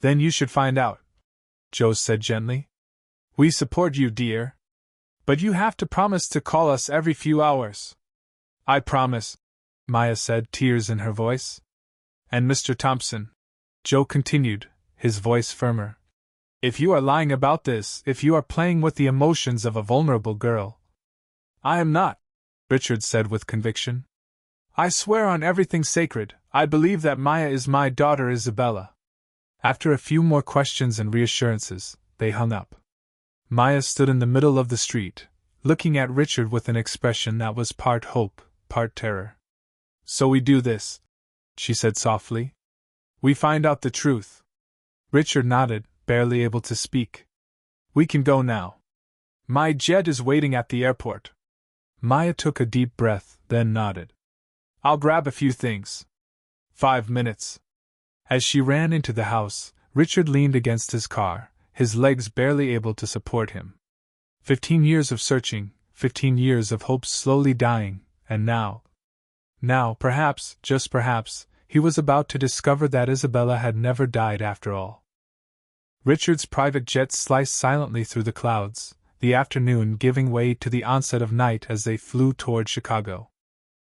then you should find out, Joe said gently. We support you, dear. But you have to promise to call us every few hours. I promise, Maya said, tears in her voice. And Mr. Thompson, Joe continued, his voice firmer. If you are lying about this, if you are playing with the emotions of a vulnerable girl. I am not, Richard said with conviction. I swear on everything sacred, I believe that Maya is my daughter Isabella. After a few more questions and reassurances, they hung up. Maya stood in the middle of the street, looking at Richard with an expression that was part hope, part terror. So we do this, she said softly. We find out the truth. Richard nodded, barely able to speak. We can go now. My jet is waiting at the airport. Maya took a deep breath, then nodded. I'll grab a few things. 5 minutes. As she ran into the house, Richard leaned against his car, his legs barely able to support him. 15 years of searching, 15 years of hope slowly dying, and now, perhaps, just perhaps, he was about to discover that Isabella had never died after all. Richard's private jet sliced silently through the clouds, the afternoon giving way to the onset of night as they flew toward Chicago.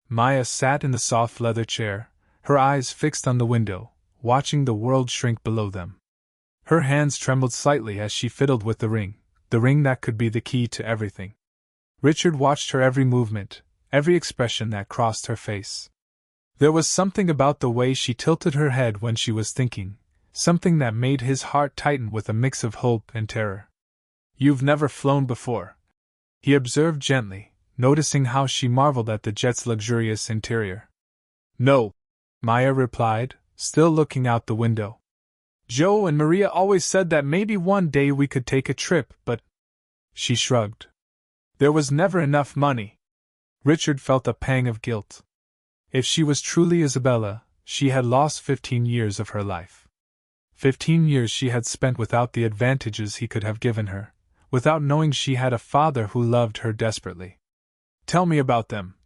Maya sat in the soft leather chair, her eyes fixed on the window, watching the world shrink below them. Her hands trembled slightly as she fiddled with the ring that could be the key to everything. Richard watched her every movement, every expression that crossed her face. There was something about the way she tilted her head when she was thinking, something that made his heart tighten with a mix of hope and terror. "You've never flown before," he observed gently, noticing how she marveled at the jet's luxurious interior. "No," Maya replied, still looking out the window. "Joe and Maria always said that maybe one day we could take a trip, but—" She shrugged. "There was never enough money." Richard felt a pang of guilt. If she was truly Isabella, she had lost 15 years of her life. 15 years she had spent without the advantages he could have given her, without knowing she had a father who loved her desperately. "Tell me about them,"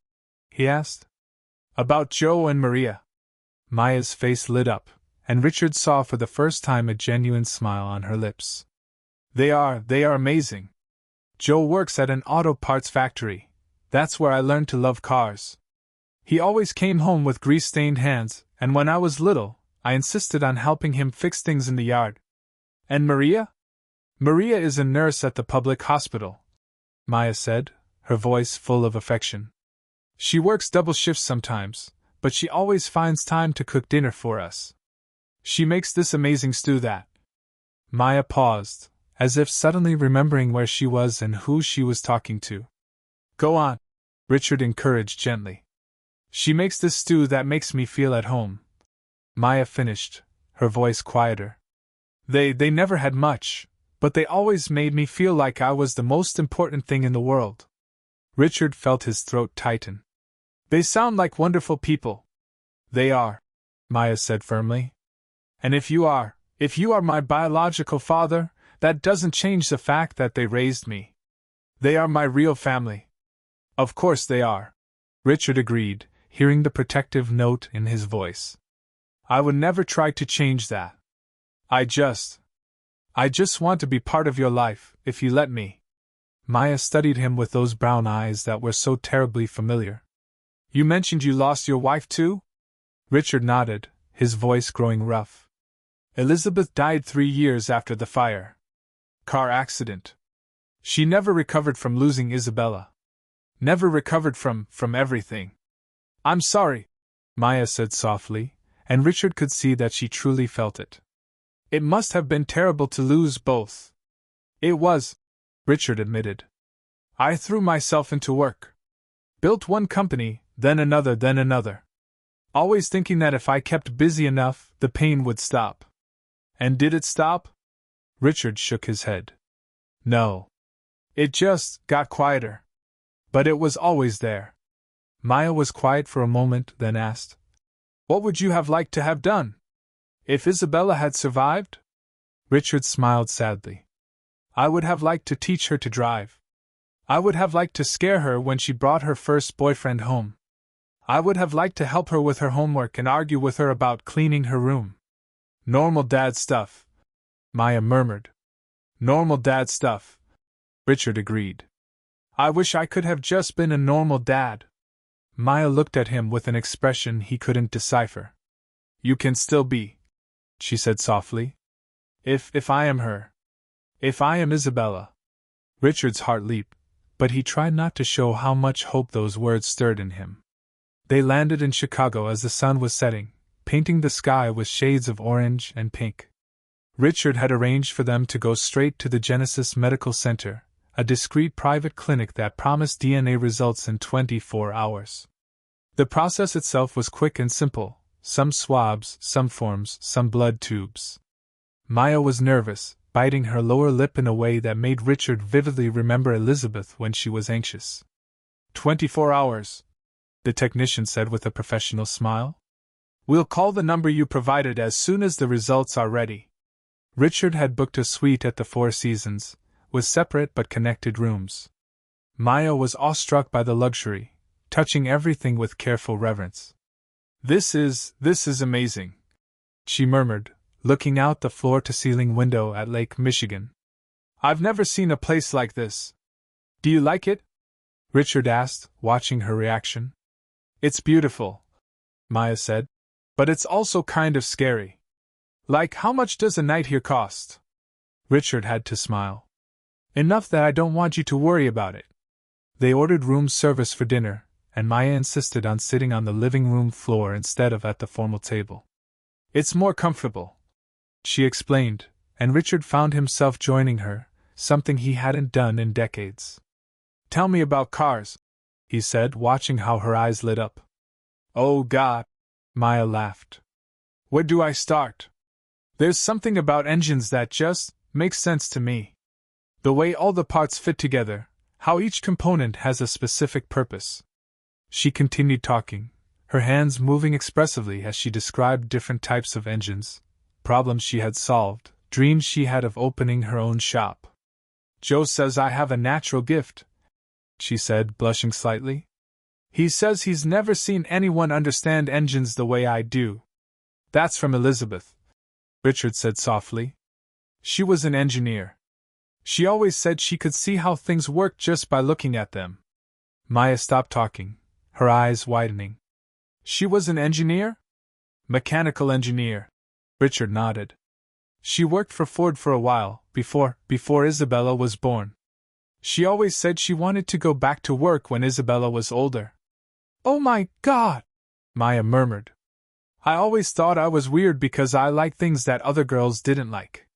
he asked. "About Joe and Maria." Maya's face lit up, and Richard saw for the first time a genuine smile on her lips. They are amazing. Joe works at an auto parts factory. That's where I learned to love cars. He always came home with grease-stained hands, and when I was little, I insisted on helping him fix things in the yard. "And Maria?" "Maria is a nurse at the public hospital," Maya said, her voice full of affection. "She works double shifts sometimes, but she always finds time to cook dinner for us. She makes this amazing stew that—" Maya paused, as if suddenly remembering where she was and who she was talking to. "Go on," Richard encouraged gently. "She makes this stew that makes me feel at home," Maya finished, her voice quieter. They never had much, but they always made me feel like I was the most important thing in the world." Richard felt his throat tighten. "They sound like wonderful people." "They are," Maya said firmly. "And if you are my biological father, that doesn't change the fact that they raised me. They are my real family." "Of course they are," Richard agreed, hearing the protective note in his voice. "I would never try to change that. I just want to be part of your life, if you let me." Maya studied him with those brown eyes that were so terribly familiar. "You mentioned you lost your wife too?" Richard nodded, his voice growing rough. "Elizabeth died 3 years after the fire. Car accident. She never recovered from losing Isabella. Never recovered from everything." "I'm sorry," Maya said softly, and Richard could see that she truly felt it. "It must have been terrible to lose both." "It was," Richard admitted. "I threw myself into work. Built one company, then another. Always thinking that if I kept busy enough, the pain would stop." "And did it stop?" Richard shook his head. "No. It just got quieter. But it was always there." Maya was quiet for a moment, then asked, "What would you have liked to have done? If Isabella had survived?" Richard smiled sadly. "I would have liked to teach her to drive. I would have liked to scare her when she brought her first boyfriend home. I would have liked to help her with her homework and argue with her about cleaning her room." "Normal dad stuff," Maya murmured. "Normal dad stuff," Richard agreed. "I wish I could have just been a normal dad." Maya looked at him with an expression he couldn't decipher. "You can still be," she said softly. If I am her. If I am Isabella." Richard's heart leaped, but he tried not to show how much hope those words stirred in him. They landed in Chicago as the sun was setting, painting the sky with shades of orange and pink. Richard had arranged for them to go straight to the Genesis Medical Center, a discreet private clinic that promised DNA results in 24 hours. The process itself was quick and simple: some swabs, some forms, some blood tubes. Maya was nervous, biting her lower lip in a way that made Richard vividly remember Elizabeth when she was anxious. 24 hours, the technician said with a professional smile. "We'll call the number you provided as soon as the results are ready." Richard had booked a suite at the Four Seasons, with separate but connected rooms. Maya was awestruck by the luxury, touching everything with careful reverence. This is amazing," she murmured, looking out the floor-to-ceiling window at Lake Michigan. "I've never seen a place like this. Do you like it?" Richard asked, watching her reaction. "It's beautiful," Maya said, "but it's also kind of scary. Like, how much does a night here cost?" Richard had to smile. "Enough that I don't want you to worry about it." They ordered room service for dinner, and Maya insisted on sitting on the living room floor instead of at the formal table. "It's more comfortable," she explained, and Richard found himself joining her, something he hadn't done in decades. "Tell me about cars," he said, watching how her eyes lit up. "Oh God," Maya laughed. "Where do I start? There's something about engines that just makes sense to me. The way all the parts fit together, how each component has a specific purpose." She continued talking, her hands moving expressively as she described different types of engines, problems she had solved, dreams she had of opening her own shop. "Joe says I have a natural gift," she said, blushing slightly. "He says he's never seen anyone understand engines the way I do." "That's from Elizabeth," Richard said softly. "She was an engineer. She always said she could see how things worked just by looking at them." Maya stopped talking, her eyes widening. "She was an engineer?" "Mechanical engineer," Richard nodded. "She worked for Ford for a while, before Isabella was born. She always said she wanted to go back to work when Isabella was older." "Oh my God!" Maya murmured. "I always thought I was weird because I like things that other girls didn't like."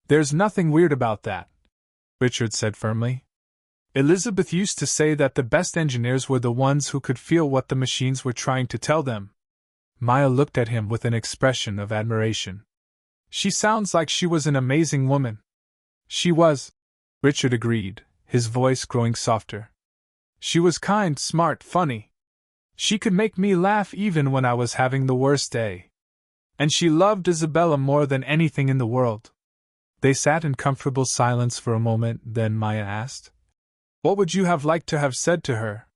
"There's nothing weird about that," Richard said firmly. "Elizabeth used to say that the best engineers were the ones who could feel what the machines were trying to tell them." Maya looked at him with an expression of admiration. "She sounds like she was an amazing woman." "She was," Richard agreed, his voice growing softer. "She was kind, smart, funny. She could make me laugh even when I was having the worst day. And she loved Isabella more than anything in the world." They sat in comfortable silence for a moment, then Maya asked, "What would you have liked to have said to her?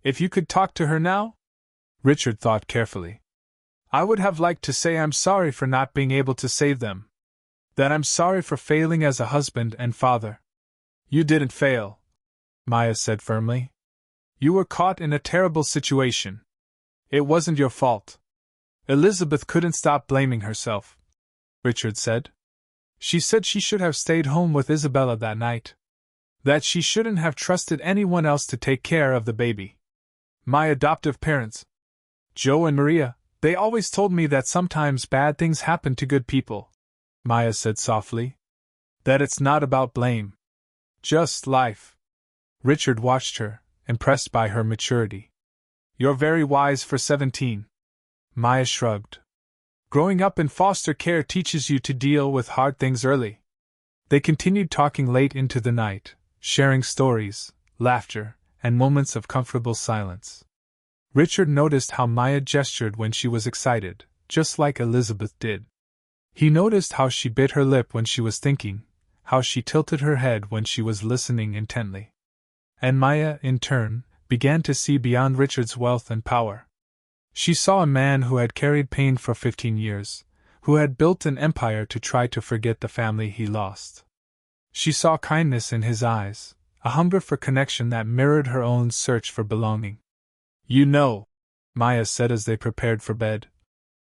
If you could talk to her now?" Richard thought carefully. "I would have liked to say I'm sorry for not being able to save them. That I'm sorry for failing as a husband and father." "You didn't fail," Maya said firmly. "You were caught in a terrible situation. It wasn't your fault." "Elizabeth couldn't stop blaming herself," Richard said. "She said she should have stayed home with Isabella that night. That she shouldn't have trusted anyone else to take care of the baby. My adoptive parents, Joe and Maria, they always told me that sometimes bad things happen to good people," Maya said softly. "That it's not about blame. Just life." Richard watched her, impressed by her maturity. "You're very wise for 17. Maya shrugged. "Growing up in foster care teaches you to deal with hard things early." They continued talking late into the night, sharing stories, laughter, and moments of comfortable silence. Richard noticed how Maya gestured when she was excited, just like Elizabeth did. He noticed how she bit her lip when she was thinking, how she tilted her head when she was listening intently. And Maya, in turn, began to see beyond Richard's wealth and power. She saw a man who had carried pain for 15 years, who had built an empire to try to forget the family he lost. She saw kindness in his eyes, a hunger for connection that mirrored her own search for belonging. "You know," Maya said as they prepared for bed,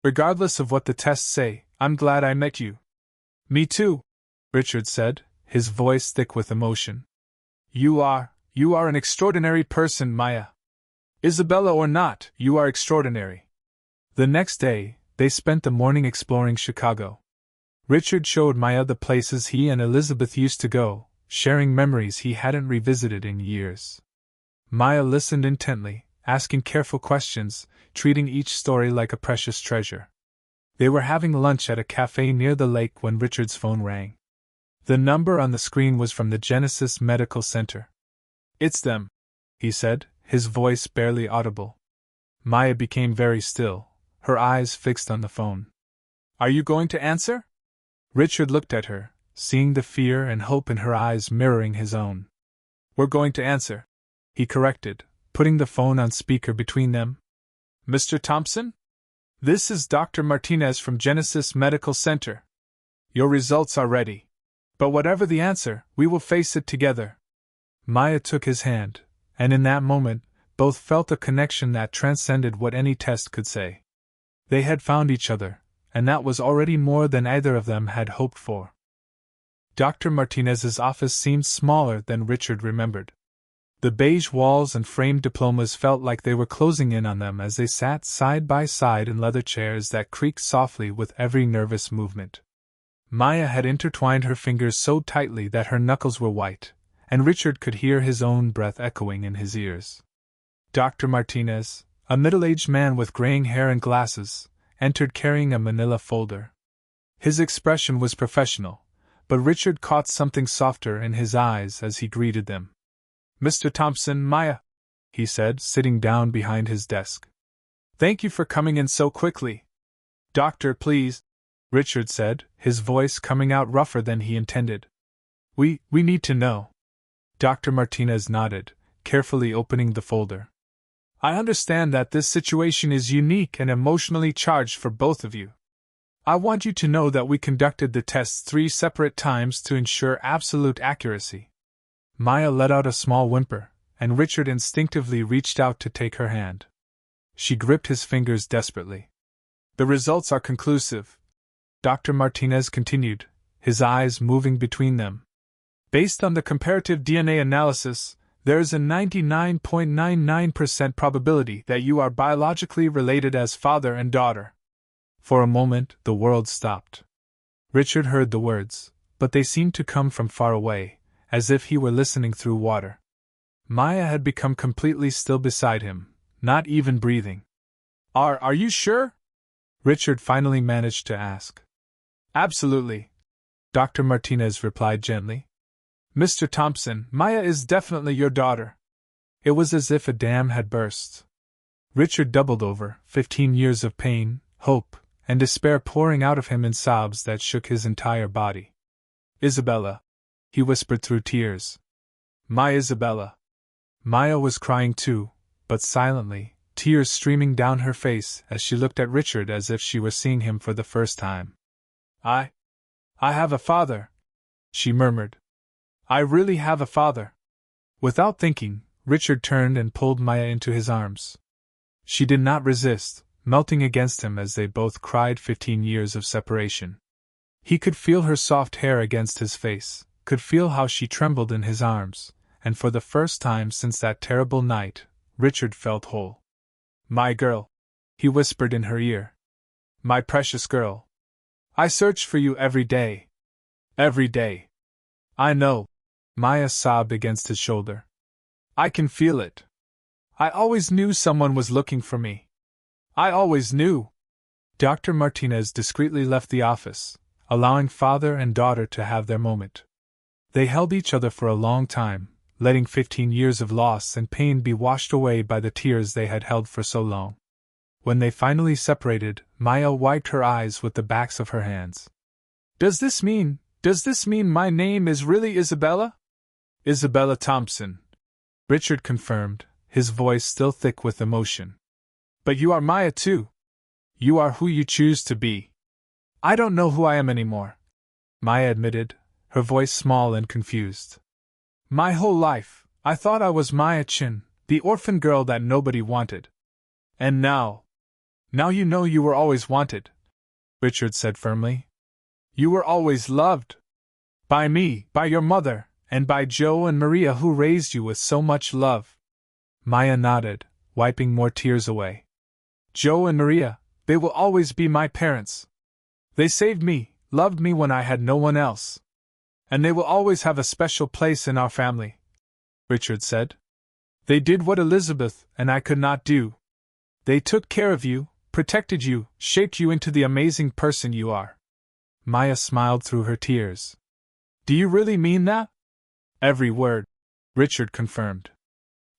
"regardless of what the tests say, I'm glad I met you." "Me too," Richard said, his voice thick with emotion. You are an extraordinary person, Maya. Isabella or not, you are extraordinary." The next day, they spent the morning exploring Chicago. Richard showed Maya the places he and Elizabeth used to go, sharing memories he hadn't revisited in years. Maya listened intently, asking careful questions, treating each story like a precious treasure. They were having lunch at a cafe near the lake when Richard's phone rang. The number on the screen was from the Genesis Medical Center. "It's them," he said, his voice barely audible. Maya became very still, her eyes fixed on the phone. "Are you going to answer?" Richard looked at her, seeing the fear and hope in her eyes mirroring his own. "We're going to answer," he corrected, putting the phone on speaker between them. "Mr. Thompson?" This is Dr. Martinez from Genesis Medical Center. Your results are ready. But whatever the answer, we will face it together. Maya took his hand, and in that moment, both felt a connection that transcended what any test could say. They had found each other, and that was already more than either of them had hoped for. Dr. Martinez's office seemed smaller than Richard remembered. The beige walls and framed diplomas felt like they were closing in on them as they sat side by side in leather chairs that creaked softly with every nervous movement. Maya had intertwined her fingers so tightly that her knuckles were white, and Richard could hear his own breath echoing in his ears. Dr. Martinez, a middle-aged man with graying hair and glasses, entered carrying a manila folder. His expression was professional, but Richard caught something softer in his eyes as he greeted them. "Mr. Thompson, Maya," he said, sitting down behind his desk. "Thank you for coming in so quickly." "Doctor, please," Richard said, his voice coming out rougher than he intended. We need to know." Dr. Martinez nodded, carefully opening the folder. "I understand that this situation is unique and emotionally charged for both of you. I want you to know that we conducted the tests 3 separate times to ensure absolute accuracy." Maya let out a small whimper, and Richard instinctively reached out to take her hand. She gripped his fingers desperately. "The results are conclusive," Dr. Martinez continued, his eyes moving between them. "Based on the comparative DNA analysis, there is a 99.99% probability that you are biologically related as father and daughter." For a moment, the world stopped. Richard heard the words, but they seemed to come from far away, as if he were listening through water. Maya had become completely still beside him, not even breathing. Are you sure?" Richard finally managed to ask. "Absolutely," Dr. Martinez replied gently. "Mr. Thompson, Maya is definitely your daughter." It was as if a dam had burst. Richard doubled over, 15 years of pain, hope, and despair pouring out of him in sobs that shook his entire body. "Isabella," he whispered through tears. "My Isabella." Maya was crying too, but silently, tears streaming down her face as she looked at Richard as if she were seeing him for the first time. I have a father," she murmured. "I really have a father." Without thinking, Richard turned and pulled Maya into his arms. She did not resist, melting against him as they both cried 15 years of separation. He could feel her soft hair against his face, could feel how she trembled in his arms, and for the first time since that terrible night, Richard felt whole. "My girl," he whispered in her ear. "My precious girl. I search for you every day. Every day." "I know," Maya sobbed against his shoulder. "I can feel it. I always knew someone was looking for me. I always knew." Dr. Martinez discreetly left the office, allowing father and daughter to have their moment. They held each other for a long time, letting 15 years of loss and pain be washed away by the tears they had held for so long. When they finally separated, Maya wiped her eyes with the backs of her hands. Does this mean my name is really Isabella?" "Isabella Thompson," Richard confirmed, his voice still thick with emotion. "But you are Maya too. You are who you choose to be." "I don't know who I am anymore," Maya admitted, her voice small and confused. "My whole life, I thought I was Maya Chin, the orphan girl that nobody wanted. And now you know you were always wanted," Richard said firmly. "You were always loved. By me, by your mother, and by Joe and Maria who raised you with so much love." Maya nodded, wiping more tears away. "Joe and Maria, they will always be my parents. They saved me, loved me when I had no one else. And they will always have a special place in our family," Richard said. "They did what Elizabeth and I could not do. They took care of you, protected you, shaped you into the amazing person you are." Maya smiled through her tears. "Do you really mean that?" "Every word," Richard confirmed.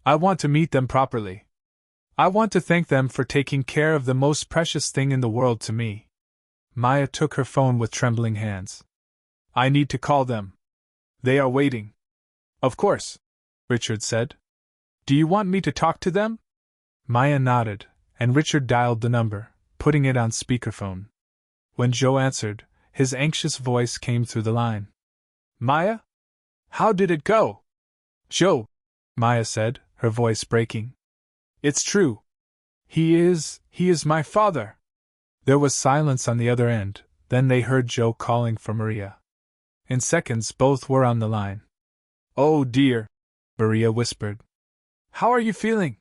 "I want to meet them properly. I want to thank them for taking care of the most precious thing in the world to me." Maya took her phone with trembling hands. "I need to call them. They are waiting." "Of course," Richard said. "Do you want me to talk to them?" Maya nodded, and Richard dialed the number, putting it on speakerphone. When Joe answered, his anxious voice came through the line. Maya? How did it go? Joe, Maya said, her voice breaking. It's true. He is my father. There was silence on the other end, then they heard Joe calling for Maria. In seconds both were on the line. Oh dear, Maria whispered. How are you feeling?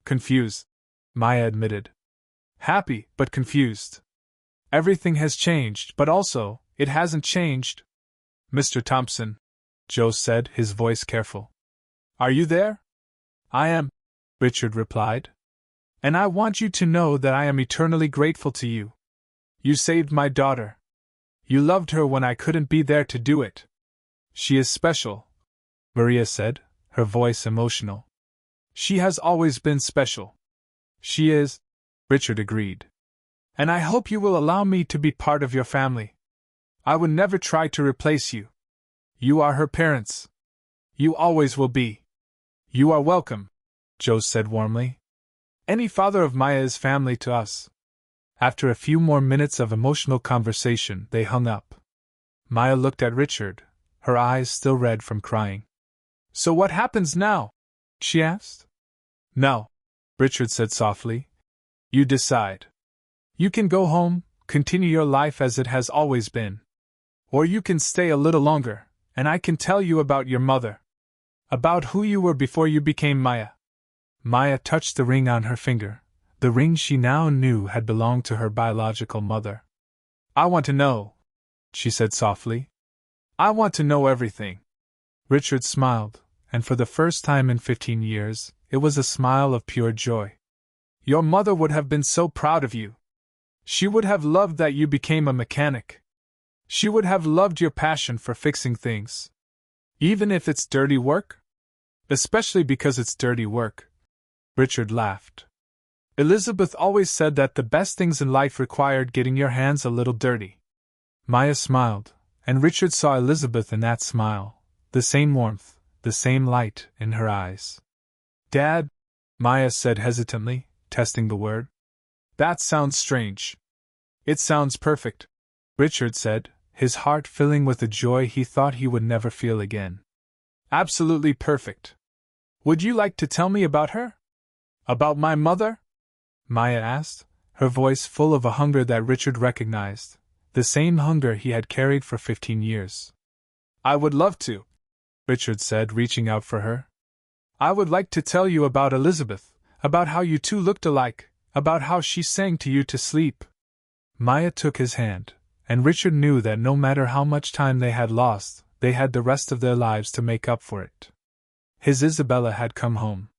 Confused, Maya admitted. Happy, but confused. Everything has changed, but also, it hasn't changed. Mr. Thompson, Joe said, his voice careful. Are you there? I am, Richard replied. And I want you to know that I am eternally grateful to you. You saved my daughter. You loved her when I couldn't be there to do it. She is special, Maria said, her voice emotional. She has always been special. She is, Richard agreed. And I hope you will allow me to be part of your family. I would never try to replace you. You are her parents. You always will be. You are welcome, Joe said warmly. Any father of Maya is family to us. After a few more minutes of emotional conversation, they hung up. Maya looked at Richard, her eyes still red from crying. So what happens now? She asked. Now, Richard said softly, you decide. You can go home, continue your life as it has always been. Or you can stay a little longer, and I can tell you about your mother. About who you were before you became Maya. Maya touched the ring on her finger, the ring she now knew had belonged to her biological mother. I want to know, she said softly. I want to know everything. Richard smiled, and for the first time in 15 years, it was a smile of pure joy. Your mother would have been so proud of you. She would have loved that you became a mechanic. She would have loved your passion for fixing things. Even if it's dirty work? Especially because it's dirty work. Richard laughed. Elizabeth always said that the best things in life required getting your hands a little dirty. Maya smiled, and Richard saw Elizabeth in that smile, the same warmth, the same light in her eyes. Dad, Maya said hesitantly, testing the word. That sounds strange. It sounds perfect, Richard said, his heart filling with a joy he thought he would never feel again. Absolutely perfect. Would you like to tell me about her? About my mother? Maya asked, her voice full of a hunger that Richard recognized, the same hunger he had carried for 15 years. I would love to, Richard said, reaching out for her. I would like to tell you about Elizabeth, about how you two looked alike, about how she sang to you to sleep. Maya took his hand, and Richard knew that no matter how much time they had lost, they had the rest of their lives to make up for it. His Isabella had come home.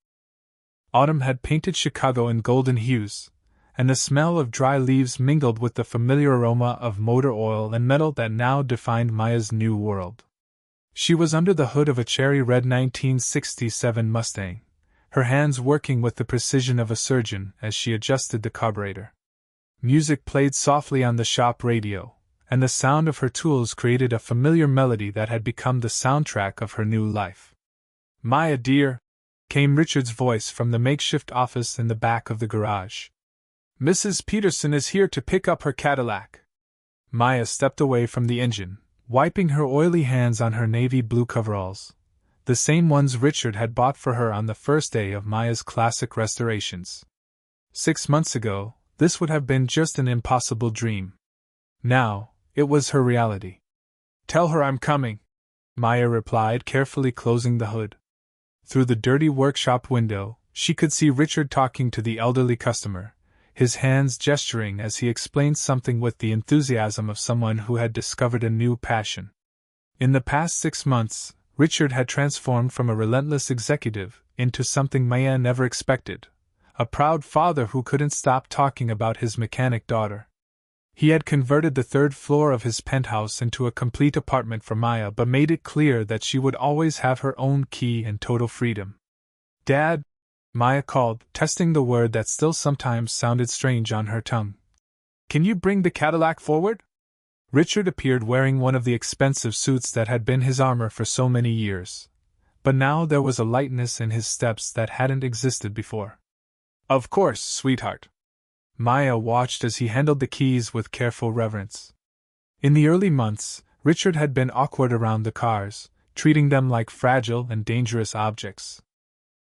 Autumn had painted Chicago in golden hues, and the smell of dry leaves mingled with the familiar aroma of motor oil and metal that now defined Maya's new world. She was under the hood of a cherry-red 1967 Mustang, her hands working with the precision of a surgeon as she adjusted the carburetor. Music played softly on the shop radio, and the sound of her tools created a familiar melody that had become the soundtrack of her new life. Maya dear, came Richard's voice from the makeshift office in the back of the garage. Mrs. Peterson is here to pick up her Cadillac. Maya stepped away from the engine, wiping her oily hands on her navy blue coveralls, the same ones Richard had bought for her on the first day of Maya's classic restorations. 6 months ago, this would have been just an impossible dream. Now, it was her reality. Tell her I'm coming, Maya replied, carefully closing the hood. Through the dirty workshop window, she could see Richard talking to the elderly customer, his hands gesturing as he explained something with the enthusiasm of someone who had discovered a new passion. In the past 6 months, Richard had transformed from a relentless executive into something Maya never expected, a proud father who couldn't stop talking about his mechanic daughter. He had converted the 3rd floor of his penthouse into a complete apartment for Maya, but made it clear that she would always have her own key and total freedom. Dad, Maya called, testing the word that still sometimes sounded strange on her tongue. Can you bring the Cadillac forward? Richard appeared wearing one of the expensive suits that had been his armor for so many years, but now there was a lightness in his steps that hadn't existed before. Of course, sweetheart. Maya watched as he handled the keys with careful reverence. In the early months, Richard had been awkward around the cars, treating them like fragile and dangerous objects.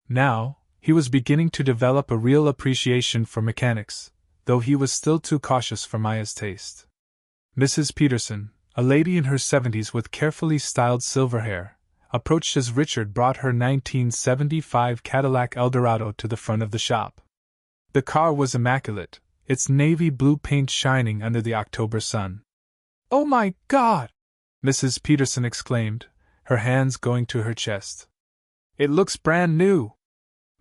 Now, he was beginning to develop a real appreciation for mechanics, though he was still too cautious for Maya's taste. Mrs. Peterson, a lady in her 70s with carefully styled silver hair, approached as Richard brought her 1975 Cadillac Eldorado to the front of the shop. The car was immaculate, its navy blue paint shining under the October sun. "Oh my God!" Mrs. Peterson exclaimed, her hands going to her chest. "It looks brand new!"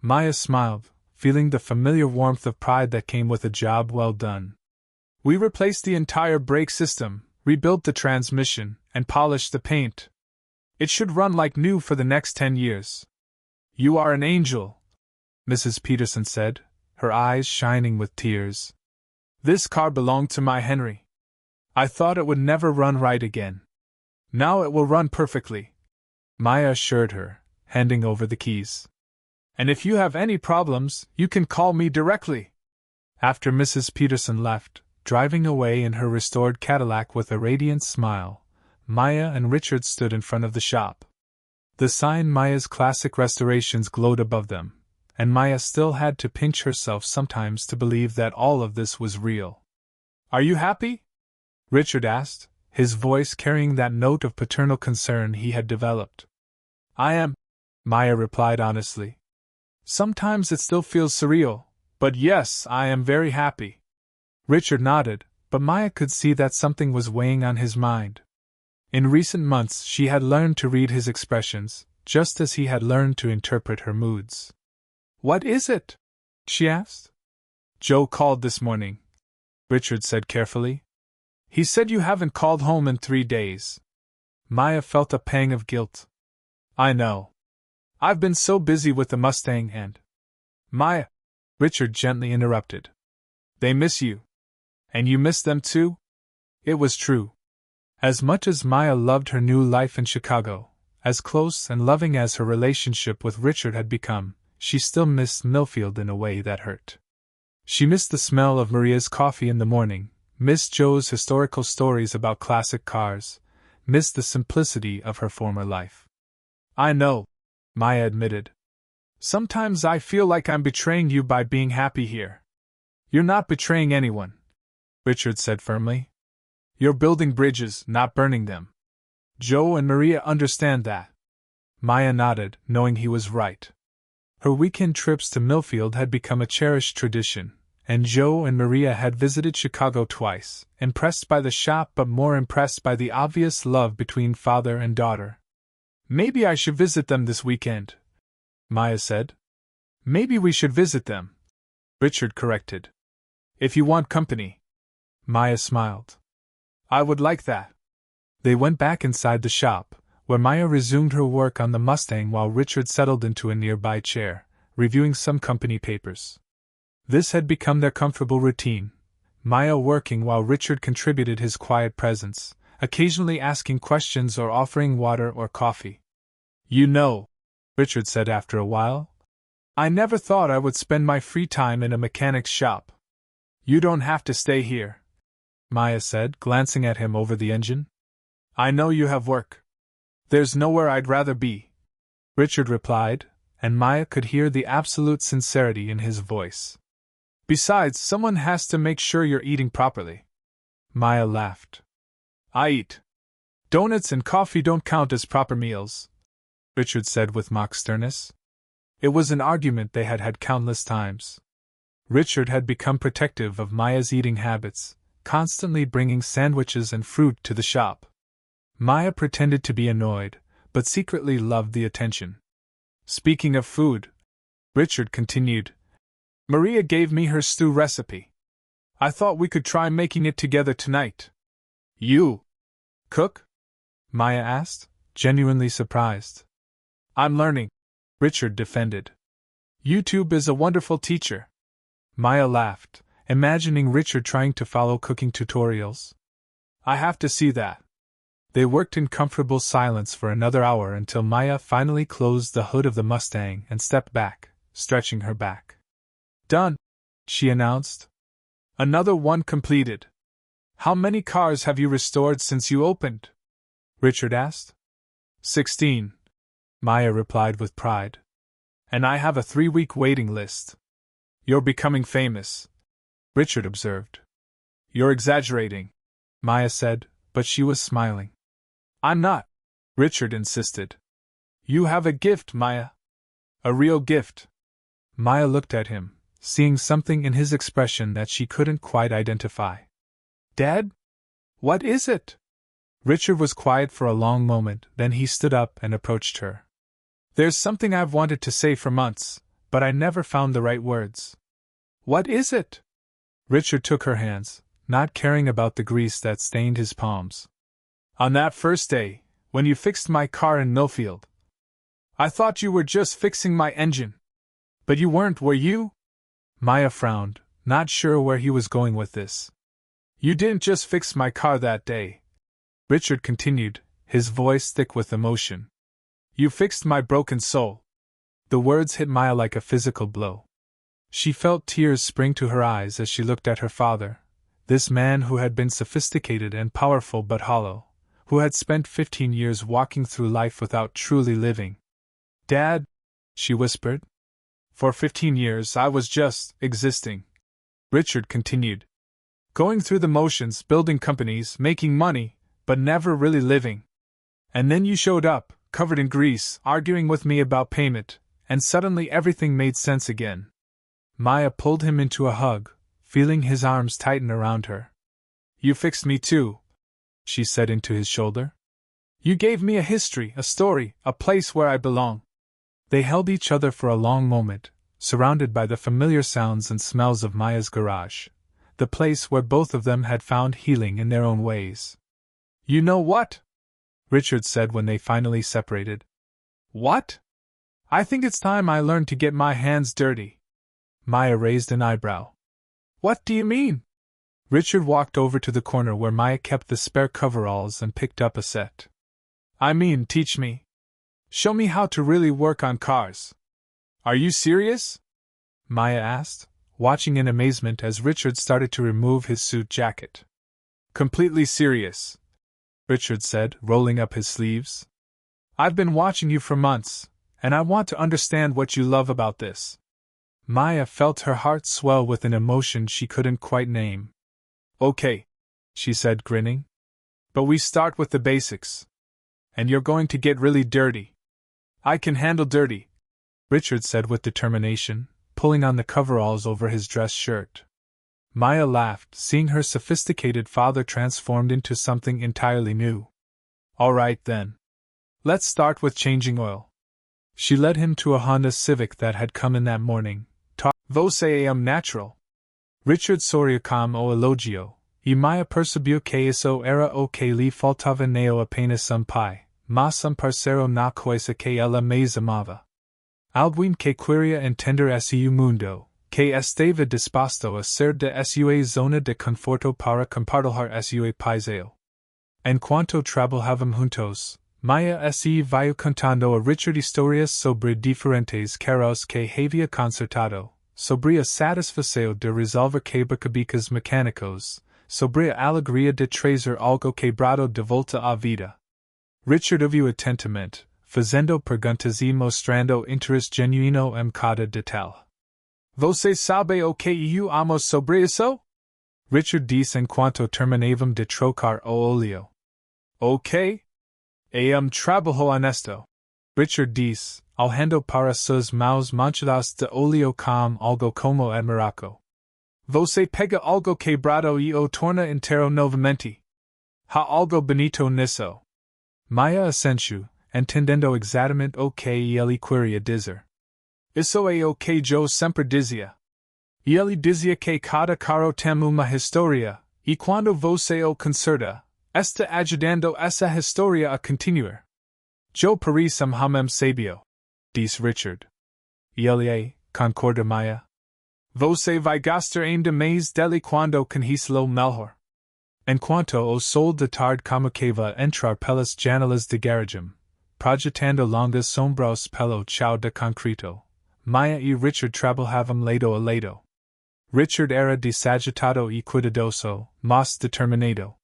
Maya smiled, feeling the familiar warmth of pride that came with a job well done. "We replaced the entire brake system, rebuilt the transmission, and polished the paint. It should run like new for the next 10 years. You are an angel," Mrs. Peterson said, her eyes shining with tears. "This car belonged to my Henry. I thought it would never run right again. Now it will run perfectly," Maya assured her, handing over the keys. "And if you have any problems, you can call me directly." After Mrs. Peterson left, driving away in her restored Cadillac with a radiant smile, Maya and Richard stood in front of the shop. The sign Maya's Classic Restorations glowed above them, and Maya still had to pinch herself sometimes to believe that all of this was real. "Are you happy?" Richard asked, his voice carrying that note of paternal concern he had developed. "I am," Maya replied honestly. "Sometimes it still feels surreal, but yes, I am very happy." Richard nodded, but Maya could see that something was weighing on his mind. In recent months she had learned to read his expressions, just as he had learned to interpret her moods. "What is it?" she asked. "Joe called this morning," Richard said carefully. "He said you haven't called home in 3 days." Maya felt a pang of guilt. "I know. I've been so busy with the Mustang and—" "Maya," Richard gently interrupted. "They miss you. And you miss them too?" It was true. As much as Maya loved her new life in Chicago, as close and loving as her relationship with Richard had become, she still missed Millfield in a way that hurt. She missed the smell of Maria's coffee in the morning, missed Joe's historical stories about classic cars, missed the simplicity of her former life. "I know," Maya admitted. "Sometimes I feel like I'm betraying you by being happy here." "You're not betraying anyone," Richard said firmly. "You're building bridges, not burning them. Joe and Maria understand that." Maya nodded, knowing he was right. Her weekend trips to Millfield had become a cherished tradition, and Joe and Maria had visited Chicago twice, impressed by the shop but more impressed by the obvious love between father and daughter. "Maybe I should visit them this weekend," Maya said. "Maybe we should visit them," Richard corrected. "If you want company." Maya smiled. "I would like that." They went back inside the shop, where Maya resumed her work on the Mustang while Richard settled into a nearby chair, reviewing some company papers. This had become their comfortable routine, Maya working while Richard contributed his quiet presence, occasionally asking questions or offering water or coffee. "You know," Richard said after a while, "I never thought I would spend my free time in a mechanic's shop." "You don't have to stay here," Maya said, glancing at him over the engine. "I know you have work." "There's nowhere I'd rather be," Richard replied, and Maya could hear the absolute sincerity in his voice. "Besides, someone has to make sure you're eating properly." Maya laughed. "I eat. Donuts and coffee don't count as proper meals," Richard said with mock sternness. It was an argument they had had countless times. Richard had become protective of Maya's eating habits, constantly bringing sandwiches and fruit to the shop. Maya pretended to be annoyed, but secretly loved the attention. "Speaking of food," Richard continued, "Maria gave me her stew recipe. I thought we could try making it together tonight." "You cook?" Maya asked, genuinely surprised. "I'm learning," Richard defended. "YouTube is a wonderful teacher." Maya laughed, imagining Richard trying to follow cooking tutorials. "I have to see that." They worked in comfortable silence for another hour until Maya finally closed the hood of the Mustang and stepped back, stretching her back. "Done," she announced. Another one completed. How many cars have you restored since you opened? Richard asked. 16. Maya replied with pride. And I have a 3-week waiting list. You're becoming famous, Richard observed. You're exaggerating, Maya said, but she was smiling. I'm not, Richard insisted. You have a gift, Maya. A real gift. Maya looked at him, seeing something in his expression that she couldn't quite identify. Dad? What is it? Richard was quiet for a long moment, then he stood up and approached her. There's something I've wanted to say for months, but I never found the right words. What is it? Richard took her hands, not caring about the grease that stained his palms. On that first day, when you fixed my car in Millfield, I thought you were just fixing my engine. But you weren't, were you? Maya frowned, not sure where he was going with this. You didn't just fix my car that day, Richard continued, his voice thick with emotion. You fixed my broken soul. The words hit Maya like a physical blow. She felt tears spring to her eyes as she looked at her father, this man who had been sophisticated and powerful but hollow, who had spent 15 years walking through life without truly living. Dad, she whispered. For 15 years I was just existing, Richard continued. Going through the motions, building companies, making money, but never really living. And then you showed up, covered in grease, arguing with me about payment, and suddenly everything made sense again. Maya pulled him into a hug, feeling his arms tighten around her. You fixed me too, she said into his shoulder. You gave me a history, a story, a place where I belong. They held each other for a long moment, surrounded by the familiar sounds and smells of Maya's garage, the place where both of them had found healing in their own ways. You know what? Richard said when they finally separated. What? I think it's time I learned to get my hands dirty. Maya raised an eyebrow. What do you mean? Richard walked over to the corner where Maya kept the spare coveralls and picked up a set. I mean, teach me. Show me how to really work on cars. Are you serious? Maya asked, watching in amazement as Richard started to remove his suit jacket. Completely serious, Richard said, rolling up his sleeves. I've been watching you for months, and I want to understand what you love about this. Maya felt her heart swell with an emotion she couldn't quite name. Okay, she said, grinning. But we start with the basics. And you're going to get really dirty. I can handle dirty, Richard said with determination, pulling on the coveralls over his dress shirt. Maya laughed, seeing her sophisticated father transformed into something entirely new. All right then. Let's start with changing oil. She led him to a Honda Civic that had come in that morning. Você é natural. Richard sorria com o elogio, e Maya percebeu que isso era o que lhe faltava neo apenas pai, mas parceiro na coisa que ela mais amava. Alguém que queria entender su mundo, que estava disposto a ser de sua zona de conforto para compartilhar sua paiseo. Enquanto trabalhavam juntos, Maya se veio contando a Richard histórias sobre diferentes carros que havia consertado, sobre a satisfação de resolver quebra-cabeças mecânicos, sobre a alegria de trazer algo quebrado de volta à vida. Richard ouviu atentamente, fazendo perguntas e mostrando interesse genuíno em cada detalhe. Você sabe o que eu amo sobre isso? Richard disse enquanto terminavam de trocar o óleo. Ok? É trabalho honesto. Richard disse, olhando para suas mãos manchadas de óleo com algo como admiraco. Você pega algo quebrado e o torna inteiro novamente. Há algo bonito nisso. Maya assentiu, entendendo exatamente o que ele queria dizer. Isso é o que eu sempre dizia. Ele dizia que cada carro tem uma história, e quando você o conserta, está ajudando essa história a continuar. Eu parece hamem sabio, disse Richard. Ele é, concorda Maya. Você vai gastar ainda mais dele quando conhecê-lo melhor. Enquanto o sol da tarde começava a entrar pelas janelas de garagem, projetando longas sombras pelo chão de concreto, Maya e Richard trabalhavam lado a lado. Richard era desagitado y cuidadoso, más determinado.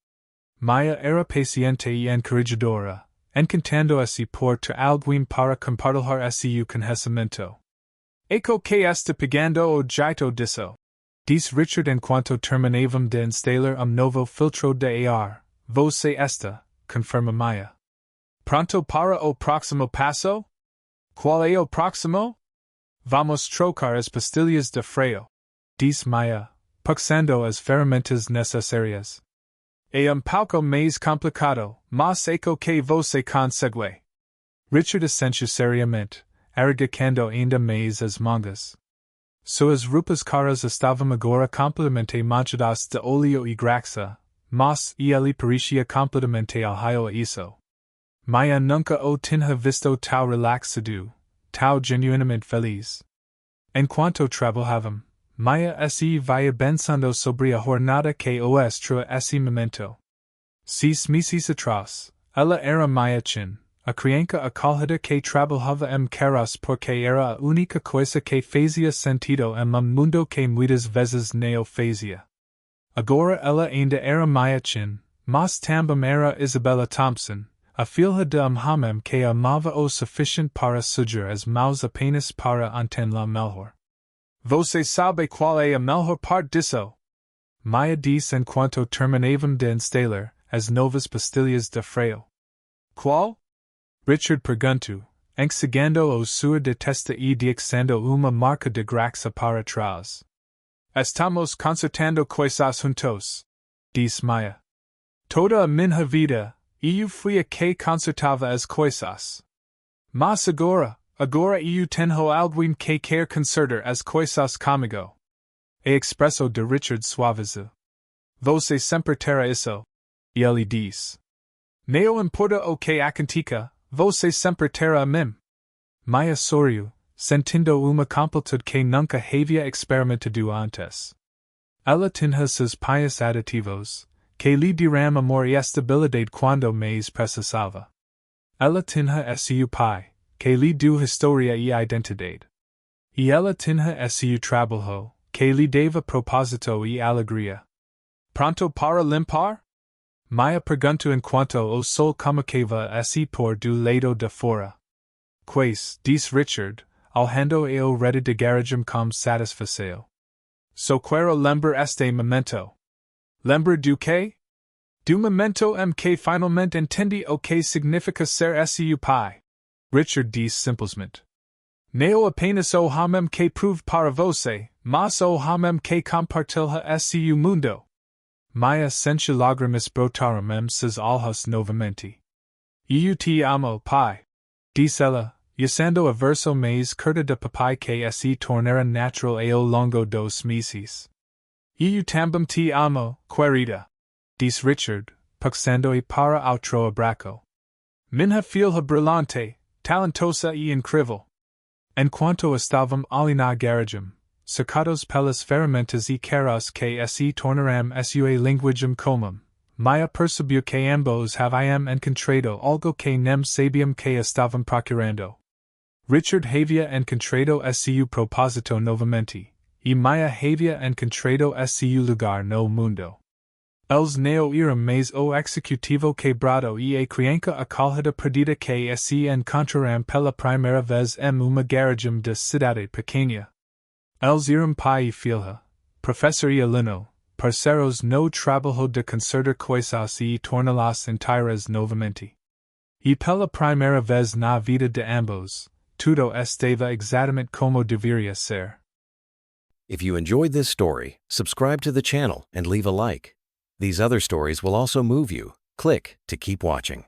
Maya era paciente y encorajadora, encantando así por tu alguien para compartilhar su conocimiento. Eco que está pagando o jito disso. Dice Richard en cuanto terminavam de instalar novo filtro de ar, você esta, confirma Maya. Pronto para o próximo paso? ¿Cuál es o próximo? Vamos trocar as pastillas de freio. Dice Maya, puxando as ferramentas necesarias. É pouco mais complicado, mas eco que você consegue. Richard assentiu seriamente, arregatando ainda mais as mangas. Suas roupas caras estavam agora completamente manchadas de óleo e graxa, mas ele parecia completamente alheio a isso. Maya nunca o tinha visto tão relaxado, tão genuinamente feliz. Enquanto trabalhavam, Maya se vai pensando sobre a jornada que o estro esse momento. 6 meses atrás, ela era Maya Chin, a criança acolhida que trabalhava caras porque era a única coisa que fazia sentido mundo que muitas vezes não fazia. Agora ela ainda era Maya Chin, mas também era Isabella Thompson, a filha de homem que amava o suficiente para sujar as mãos apenas para entender melhor. Você sabe qual é a melhor parte disso? Maya disse enquanto terminavam de instalar as novas pastilhas de freio. Qual? Richard perguntou, enxergando o suor de testa e deixando uma marca de graxa para trás. Estamos consertando coisas juntos, disse Maya. Toda a minha vida, eu fui a que consertava as coisas. Mas agora eu tenho alguém que quer consertar as coisas comigo. E expresso de Richard suaviza. Você sempre terá isso, ele disse. Não importa o que aconteça, você sempre terá a mim. Maya sorriu, sentindo uma completude que nunca havia experimentado antes. Ela tinha seus pais aditivos, que lhe deram amor e estabilidade quando mais precisava. Ela tinha seu pai, que lhe deu história e identidade. E ela tinha seu trabalho, que lhe dava propósito e alegria. Pronto para limpar? Maya perguntou enquanto o sol comunicava por do lado de fora. Quais, disse Richard, alhando eu rede de garagem com satisfação. Só quero lembrar este momento. Lembra do que? Do momento que finalmente entendi o que significa ser seu pai. Richard disse simplesmente. Não apenas o homem que proved para você, mas o homem que compartilha seu mundo. Maya sentiu lágrimas brotaram seus olhos novamente. Eu te amo, pai, disse ela, usando a versão mais curta de papai que se tornara natural ao longo dos meses. Eu também te amo, querida, disse Richard, puxando-a para outro abraço. Minha filha brilhante, talentosa e incrível. Enquanto estavam ali na garagem, cercados pelas ferramentas e caras que se tornaram sua linguagem comum, Maya percebeu que ambos haviam encontrado algo que nem sabiam que estavam procurando. Richard havia encontrado seu propósito novamente, e Maya havia encontrado seu lugar no mundo. Eles não eram mais o executivo quebrado e a criança acolhida perdida que se encontraram pela primeira vez uma garagem de cidade pequena. Eles eram pai e filha, professor e aluno, parceiros no trabalho de consertar coisas e torná-las inteiras novamente. E pela primeira vez na vida de ambos, tudo estava exatamente como deveria ser. If you enjoyed this story, subscribe to the channel and leave a like. These other stories will also move you. Click to keep watching.